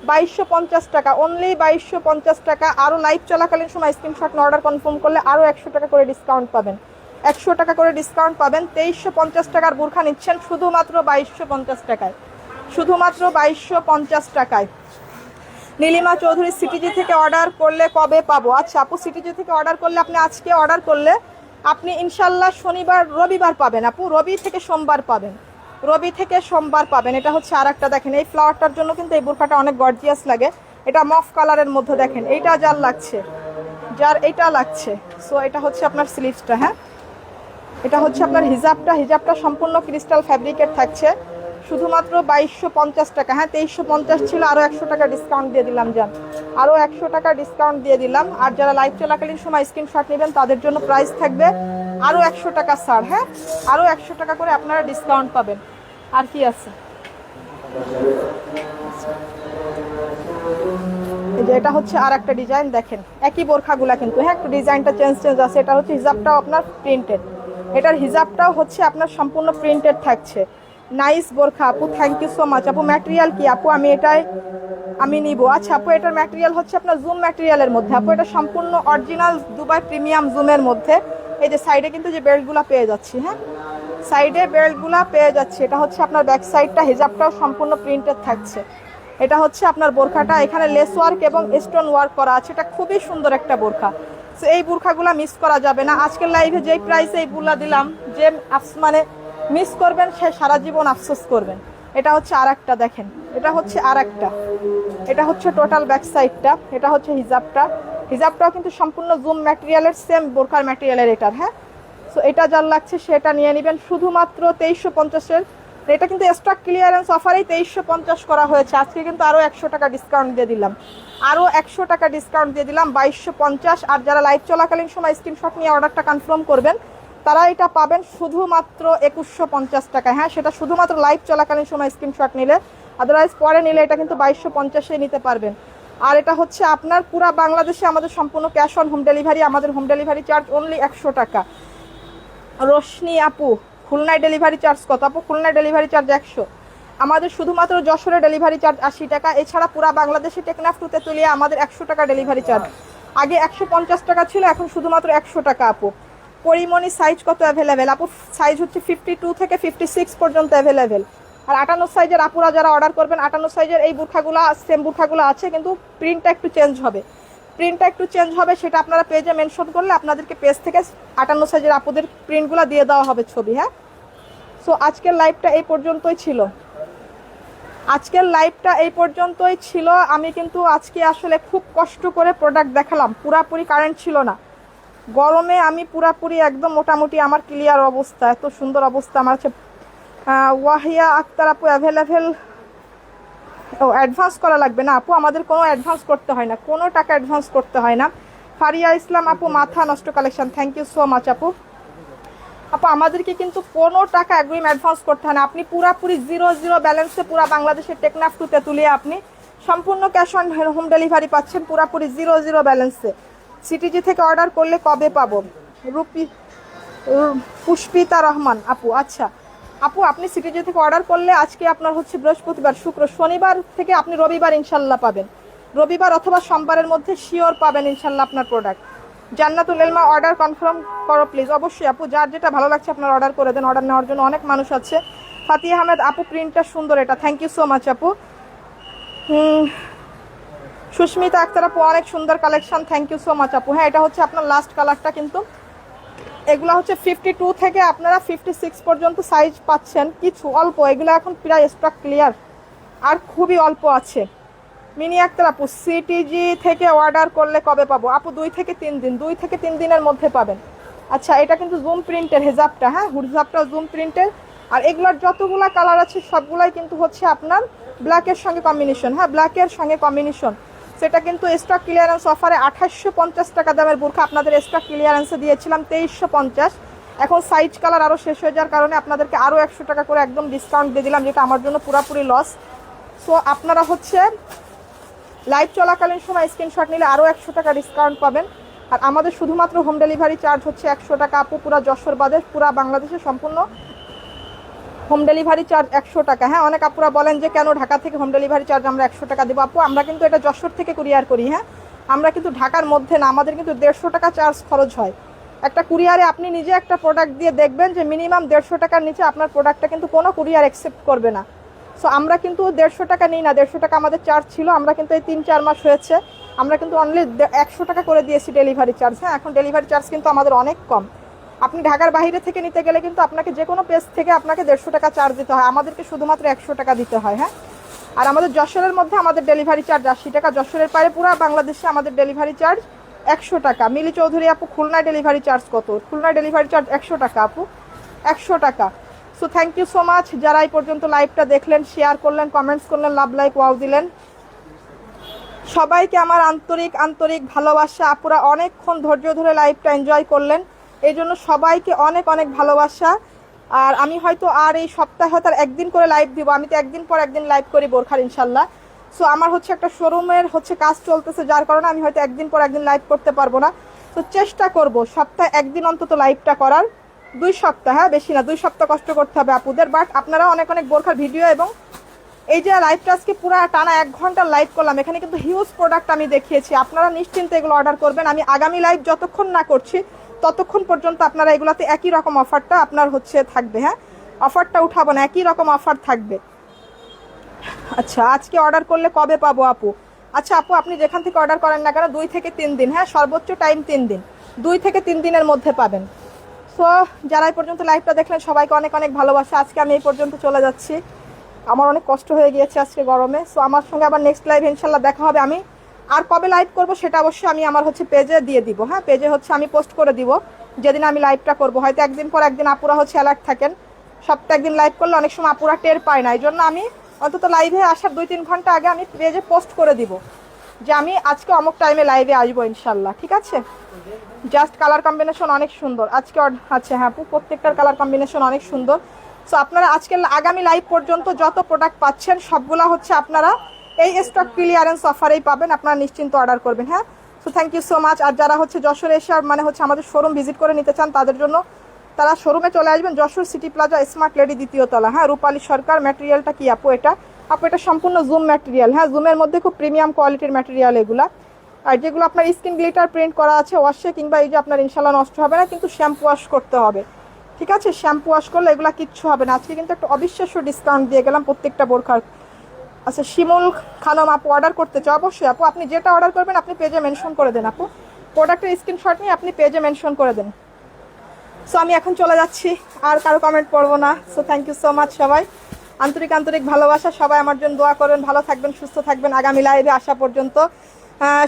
2250 টাকা, অনলি 2250 টাকা। আরও লাইভ চলাকালীন সময় স্ক্রিনশট নিয়ে অর্ডার কনফার্ম করলে আরও 100 টাকা করে ডিসকাউন্ট পাবেন, 100 টাকা করে ডিসকাউন্ট পাবেন। 2350 টাকার বোরখা নিচ্ছেন শুধুমাত্র 2250 টাকায়, শুধুমাত্র 2250 টাকায়। নীলিমা চৌধুরী সিটিজি থেকে অর্ডার করলে কবে পাবো? আচ্ছা আপু সিটিজি থেকে অর্ডার করলে আপনি আজকে অর্ডার করলে আপনি ইনশাল্লাহ শনিবার রবিবার পাবেন আপু, রবি থেকে সোমবার পাবেন, রবি থেকে সোমবার পাবেন। এটা হচ্ছে আর একটা দেখেন, এই ফ্লাওয়ারটার জন্য কিন্তু এই বোরখাটা অনেক গর্জিয়াস লাগে। এটা মফ কালারের মধ্যে দেখেন, এইটা যার লাগছে, যার এইটা লাগছে। সো এটা হচ্ছে আপনার স্লিভসটা। হ্যাঁ এটা হচ্ছে আপনার হিজাবটা, হিজাবটা সম্পূর্ণ ক্রিস্টাল ফ্যাব্রিকের থাকছে, শুধুমাত্র 2250 টাকা। হ্যাঁ 2350 ছিল, আরও 100 টাকা ডিসকাউন্ট দিয়ে দিলাম জান, আরও 100 টাকা ডিসকাউন্ট দিয়ে দিলাম। আর যারা লাইভ চলাকালীন সময় স্ক্রিনশট নেবেন তাদের জন্য প্রাইস থাকবে আরও 100 টাকা ছাড়। হ্যাঁ আরও 100 টাকা করে আপনারা ডিসকাউন্ট পাবেন। আর কি আছে, এই যে এটা হচ্ছে আর একটা ডিজাইন দেখেন, একই বোরখাগুলা কিন্তু। হ্যাঁ একটু ডিজাইনটা চেঞ্জ আছে। এটা হচ্ছে হিজাবটাও আপনার প্রিন্টেড, এটার হিজাবটাও হচ্ছে আপনার সম্পূর্ণ প্রিন্টেড থাকছে। নাইস বোরখা আপু, থ্যাংক ইউ সো মাচ আপু। ম্যাটেরিয়াল কি আপু? আমি নিব। আচ্ছা আপু, এটার ম্যাটেরিয়াল হচ্ছে আপনার জুম ম্যাটেরিয়ালের মধ্যে আপু, এটা সম্পূর্ণ অরিজিনাল দুবাই প্রিমিয়াম জুমের মধ্যে। এই যে সাইডে কিন্তু যে বেল্টগুলো পেয়ে যাচ্ছি, হ্যাঁ সাইডে বেল্টগুলো পেয়ে যাচ্ছে। এটা হচ্ছে আপনার ব্যাক সাইডটা, হিজাবটাও সম্পূর্ণ প্রিন্টেড থাকছে। এটা হচ্ছে আপনার বোরখাটা, এখানে লেস ওয়ার্ক এবং স্টোন ওয়ার্ক করা আছে। এটা খুবই সুন্দর একটা বোরখা। তো এই বোরখাগুলো মিস করা যাবে না। আজকের লাইভে যেই প্রাইসে এইগুলা দিলাম, যে মানে মিস করবেন সে সারা জীবন আফসোস করবেন। এটা হচ্ছে আর একটা, দেখেন এটা হচ্ছে আর একটা, এটা হচ্ছে টোটাল ব্যাক সাইডটা, এটা হচ্ছে হিজাবটা। হিজাবটাও কিন্তু সম্পূর্ণ জুম ম্যাটেরিয়ালের, সেম বোরখার ম্যাটেরিয়ালের এটার, হ্যাঁ। সো এটা যার লাগছে সেটা নিয়ে নেবেন শুধুমাত্র 2350-এর। এটা কিন্তু স্টক ক্লিয়ারেন্স অফারেই 2350 করা হয়েছে। আজকে কিন্তু আরও 100 টাকা ডিসকাউন্ট দিয়ে দিলাম, আরও 100 টাকা ডিসকাউন্ট দিয়ে দিলাম, 2250। আর যারা লাইভ চলাকালীন সময় স্ক্রিনশট নিয়ে অর্ডারটা কনফার্ম করবেন তারা এটা পাবেন শুধুমাত্র 2150 টাকায়, হ্যাঁ সেটা শুধুমাত্র লাইভ চলাকালীন সময় স্ক্রিনশট নিলে। আদারওয়াইজ পরে নিলে এটা কিন্তু 2250-এ নিতে পারবেন। আর এটা হচ্ছে আপনার পুরা বাংলাদেশে আমাদের সম্পূর্ণ ক্যাশ অন হোম ডেলিভারি, আমাদের হোম ডেলিভারি চার্জ অনলি 100 টাকা। রোশনি আপু, খুলনায় ডেলিভারি চার্জ কত? আপু খুলনায় ডেলিভারি চার্জ 100। আমাদের শুধুমাত্র যশোরে ডেলিভারি চার্জ 80 টাকা। এছাড়া পুরা বাংলাদেশে টেকনাফ টু তেতুলিয়া আমাদের 100 টাকা ডেলিভারি চার্জ। আগে 150 টাকা ছিল, এখন শুধুমাত্র 100 টাকা। আপু পরিমণি সাইজ কত অ্যাভেলেবেল? আপু সাইজ হচ্ছে 52 থেকে 56 পর্যন্ত অ্যাভেলেবেল। আর 58 সাইজের আপুরা যারা অর্ডার করবেন, 58 সাইজের এই বুরখাগুলো সেম বুরখাগুলো আছে, কিন্তু প্রিন্টটা একটু চেঞ্জ হবে। প্রিন্টটা একটু চেঞ্জ হবে, সেটা আপনারা পেজে মেনশন করলে আপনাদেরকে পেজ থেকে 58 সাইজের আপুদের প্রিন্টগুলো দিয়ে দেওয়া হবে ছবি, হ্যাঁ। সো আজকের লাইভটা এই পর্যন্তই ছিল, আজকের লাইভটা এই পর্যন্তই ছিল। আমি কিন্তু আজকে আসলে খুব কষ্ট করে প্রোডাক্ট দেখালাম, পুরাপুরি কারেন্ট ছিল না গরমে। আমি পুরাপুরি একদম মোটামুটি আমার ক্লিয়ার অবস্থা, এত সুন্দর অবস্থা আমার হচ্ছে। ওয়াহিয়া আক্তার আপু অ্যাভেলেবেল। ও অ্যাডভান্স করা লাগবে না আপু, আমাদের কোনো অ্যাডভান্স করতে হয় না, কোনো টাকা অ্যাডভান্স করতে হয় না। ফারিয়া ইসলাম আপু, মাথা নষ্ট collection, thank you so much আপু। আপু আমাদেরকে কিন্তু কোনো টাকা অ্যাগ্রিম অ্যাডভান্স করতে হয় না। আপনি পুরাপুরি 0 ব্যালেন্সে পুরা বাংলাদেশের টেকনাফ টু তেতুলিয়া আপনি সম্পূর্ণ ক্যাশ অন হোম ডেলিভারি পাচ্ছেন, পুরাপুরি 0 ব্যালেন্সে। সিটিজি থেকে অর্ডার করলে কবে পাবো? পুষ্পিতা রহমান আপু, আচ্ছা আপু আপনি সিটিজি থেকে অর্ডার করলে আজকে আপনার হচ্ছে বৃহস্পতিবার, শুক্র, শনিবার থেকে আপনি রবিবার ইনশাল্লাহ পাবেন, রবিবার অথবা সোমবারের মধ্যে শিওর পাবেন ইনশাল্লাহ আপনার প্রোডাক্ট। জান্নাতুল এলমা অর্ডার কনফার্ম করো প্লিজ। অবশ্যই আপু, যার যেটা ভালো লাগছে আপনার অর্ডার করে দেন, অর্ডার নেওয়ার জন্য অনেক মানুষ আছে। ফাতি আহমেদ আপু, প্রিন্টটা সুন্দর, এটা থ্যাংক ইউ সো মাচ আপু। সুস্মিতা আক্তার আপু, অনেক সুন্দর collection, thank you so much আপু। হ্যাঁ এটা হচ্ছে আপনার লাস্ট কালারটা, কিন্তু এগুলো হচ্ছে 52 থেকে আপনারা 56 পর্যন্ত সাইজ পাচ্ছেন, কিছু অল্প, এগুলো এখন প্রায় স্টক ক্লিয়ার আর খুবই অল্প আছে। মিনি আক্তার আপু, সিটিজি থেকে অর্ডার করলে কবে পাবো? আপু 2 থেকে 3 দিন, 2 থেকে 3 দিনের মধ্যে পাবেন। আচ্ছা এটা কিন্তু জুম প্রিন্টের হেজাবটা, হ্যাঁ হুজাবটা জুম প্রিন্টের। আর এগুলোর যতগুলা কালার আছে সবগুলাই কিন্তু হচ্ছে আপনার ব্ল্যাকের সঙ্গে কম্বিনেশন, হ্যাঁ ব্ল্যাকের সঙ্গে কম্বিনেশন। সেটা কিন্তু স্টক ক্লিয়ারেন্স অফারে 2850 টাকা দামের বোরখা আপনাদের স্টক ক্লিয়ারেন্সে দিয়েছিলাম 2350। এখন সাইজ কালার আরও শেষ হয়ে যাওয়ার কারণে আপনাদেরকে আরও 100 টাকা করে একদম ডিসকাউন্ট দিয়ে দিলাম, যেটা আমার জন্য পুরোপুরি লস। সো আপনারা হচ্ছে লাইভ চলাকালীন সময় স্ক্রিনশট নিলে আরও 100 টাকা ডিসকাউন্ট পাবেন। আর আমাদের শুধুমাত্র হোম ডেলিভারি চার্জ হচ্ছে 100 টাকা আপু, পুরা যশোর বাদে পুরা বাংলাদেশে সম্পূর্ণ হোম ডেলিভারি চার্জ 100 টাকা। হ্যাঁ অনেক আপুরা বলেন যে কেন ঢাকা থেকে হোম ডেলিভারি চার্জ আমরা 100 টাকা দেবো। আপু আমরা কিন্তু এটা যশোর থেকে কুরিয়ার করি, হ্যাঁ আমরা কিন্তু ঢাকার মধ্যে না, আমাদের কিন্তু 150 টাকা চার্জ খরচ হয়। একটা কুরিয়ারে আপনি নিজে একটা প্রোডাক্ট দিয়ে দেখবেন যে মিনিমাম 150 টাকার নিচে আপনার প্রোডাক্টটা কিন্তু কোনো কুরিয়ার অ্যাকসেপ্ট করবে না। সো আমরা কিন্তু 150 টাকা নিই না, 150 টাকা আমাদের চার্জ ছিল। আমরা কিন্তু এই 3-4 মাস হয়েছে আমরা কিন্তু অনলি 100 টাকা করে দিয়েছি ডেলিভারি চার্জ। হ্যাঁ এখন ডেলিভারি চার্জ কিন্তু আমাদের অনেক কম। আপনি ঢাকার বাইরে থেকে নিতে গেলে কিন্তু আপনাকে যে কোনো পেজ থেকে আপনাকে 150 টাকা চার্জ দিতে হয়, আমাদেরকে শুধুমাত্র 100 টাকা দিতে হয়। হ্যাঁ আর আমাদের যশোরের মধ্যে আমাদের ডেলিভারি চার্জ 80 টাকা, যশোরের বাইরে পুরো বাংলাদেশে আমাদের ডেলিভারি চার্জ 100 টাকা। মিলি চৌধুরী আপু, খুলনায় ডেলিভারি চার্জ কত? খুলনায় ডেলিভারি চার্জ 100 টাকা আপু, 100 টাকা। So thank you so much যারা এই পর্যন্ত লাইভটা দেখলেন, শেয়ার করলেন, কমেন্টস করলেন, লাভ লাইক ওয়াও দিলেন, সবাইকে আমার আন্তরিক আন্তরিক ভালোবাসা। আপুরা অনেকক্ষণ ধৈর্য ধরে লাইভটা এনজয় করলেন, এই জন্য সবাইকে অনেক অনেক ভালোবাসা। আর আমি হয়তো আর এই সপ্তাহে হয়তো আর একদিন করে লাইভ দিব, আমি তো একদিন পর একদিন লাইভ করি বোরখার ইনশাল্লাহ। সো আমার হচ্ছে একটা শোরুমের হচ্ছে কাজ চলতেছে, যার কারণে আমি হয়তো একদিন পর একদিন লাইভ করতে পারবো না। তো চেষ্টা করব সপ্তাহে একদিন অন্তত লাইভটা করার, 2 সপ্তাহ, হ্যাঁ বেশি না, 2 সপ্তাহ কষ্ট করতে হবে আপুদের। বাট আপনারা অনেক অনেক বোরখার ভিডিও এবং এই যে লাইভটা আজকে পুরো টানা 1 ঘন্টা লাইভ করলাম, এখানে কিন্তু হিউজ প্রোডাক্ট আমি দেখিয়েছি। আপনারা নিশ্চিন্তে এগুলো অর্ডার করবেন। আমি আগামী লাইভ যতক্ষণ না করছি ততক্ষণ পর্যন্ত আপনারা এগুলোতে একই রকম অফারটা আপনার হচ্ছে থাকবে। হ্যাঁ, অফারটা উঠাবো না, একই রকম অফার থাকবে। আচ্ছা, আজকে অর্ডার করলে কবে পাবো আপু? আচ্ছা আপু, আপনি যেখান থেকে অর্ডার করেন না কেন 2 থেকে 3 দিন, হ্যাঁ সর্বোচ্চ টাইম 3 দিন, 2 থেকে 3 দিনের মধ্যে পাবেন। সো যারা এই পর্যন্ত লাইভটা দেখলেন সবাইকে অনেক অনেক ভালোবাসা। আজকে আমি এই পর্যন্ত চলে যাচ্ছি, আমার অনেক কষ্ট হয়ে গিয়েছে আজকে গরমে। সো আমার সঙ্গে আবার নেক্সট লাইভ ইনশাল্লাহ দেখা হবে। আমি আর কবে লাইভ করব সেটা অবশ্যই আমি আমার হচ্ছে পেজে দিয়ে দিব। হ্যাঁ, পেজে হচ্ছে আমি পোস্ট করে দিব যেদিন আমি লাইভটা করব। হয়তো একদিন পর একদিন আপুরা হচ্ছে অ্যালার্ট থাকেন, সপ্তাহে একদিন লাইভ করলে অনেক সময় আপুরা টের পায় না, এই জন্য আমি অন্তত লাইভে আসার 2-3 ঘন্টা আগে আমি পেজে পোস্ট করে দিব যে আমি আজকে অমুক টাইমে লাইভে আসবো ইনশাল্লাহ। ঠিক আছে? জাস্ট কালার কম্বিনেশন অনেক সুন্দর আজকে। আচ্ছা হ্যাঁ আপু, প্রত্যেকটার কালার কম্বিনেশন অনেক সুন্দর। সো আপনারা আজকে আগামী লাইভ পর্যন্ত যত প্রোডাক্ট পাচ্ছেন সবগুলা হচ্ছে আপনারা এই স্টক ক্লিয়ারেন্স অফারেই পাবেন, আপনারা নিশ্চিন্ত অর্ডার করবেন। হ্যাঁ, so thank you so much. আর যারা হচ্ছে যশোরে এসে মানে হচ্ছে আমাদের শোরুম ভিজিট করে নিতে চান তাদের জন্য তারা শোরুমে চলে আসবেন, Jessore city plaza smart lady 2য় তলা। হ্যাঁ, রূপালী সরকার। ম্যাটেরিয়ালটা কি আপু? আপু এটা সম্পূর্ণ জুম ম্যাটেরিয়াল। হ্যাঁ, জুমের মধ্যে খুব প্রিমিয়াম কোয়ালিটির ম্যাটেরিয়াল এগুলা। আর যেগুলো আপনার স্কিন গ্লিটার প্রিন্ট করা আছে, ওয়াশে কিংবা এই যে আপনার ইনশাল্লাহ নষ্ট হবে না, কিন্তু শ্যাম্পু ওয়াশ করতে হবে। ঠিক আছে, শ্যাম্পু ওয়াশ করলে এগুলো কিচ্ছু হবে না। আজকে কিন্তু একটা অবিশ্বাস্য ডিসকাউন্ট দিয়ে গেলাম প্রত্যেকটা বোরখার। আচ্ছা, শিমুল খানম আপু অর্ডার করতে চাও? অবশ্যই আপু, আপনি যেটা অর্ডার করবেন আপনি পেজে মেনশন করে দেন আপু, প্রোডাক্টের স্ক্রিনশট নিয়ে আপনি পেজে মেনশন করে দেন। সো আমি এখন চলে যাচ্ছি, আর কারো কমেন্ট পড়বো না। So thank you so much সবাই, আন্তরিক আন্তরিক ভালোবাসা। সবাই আমার জন্য দোয়া করবেন, ভালো থাকবেন, সুস্থ থাকবেন আগামী লাইভে আসা পর্যন্ত।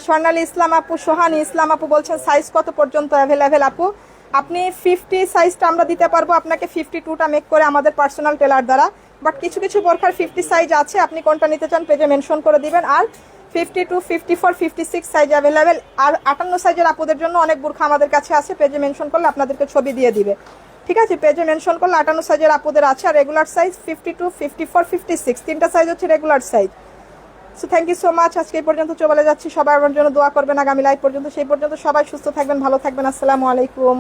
স্বর্ণালী ইসলাম আপু, সোহানি ইসলাম আপু বলছেন সাইজ কত পর্যন্ত অ্যাভেলেবেল আপু? আপনি 50 সাইজটা আমরা দিতে পারবো আপনাকে, 52টা মেক করে আমাদের পার্সোনাল টেলার দ্বারা। বাট কিছু কিছু বোরখার 50 সাইজ আছে, আপনি কোনটা নিতে চান পেজে মেনশন করে দিবেন। আর 52, 54, 56 সাইজ অ্যাভেলেবেল। আর 58 সাইজের আপুদের জন্য অনেক বোরখা আমাদের কাছে আছে, পেজে মেনশন করলে আপনাদেরকে ছবি দিয়ে দিবে। ঠিক আছে, পেজে মেনশন করলে 58 সাইজের আপুদের আছে। আর রেগুলার সাইজ 52, 54, 56 তিনটা সাইজ হচ্ছে regular size. So thank you so much. আজকে এই পর্যন্ত চলে যাচ্ছি, সবাই আমার জন্য দোয়া করবেন আগামী লাইভ পর্যন্ত। সেই পর্যন্ত সবাই সুস্থ থাকবেন, ভালো থাকবেন। আসসালামু আলাইকুম।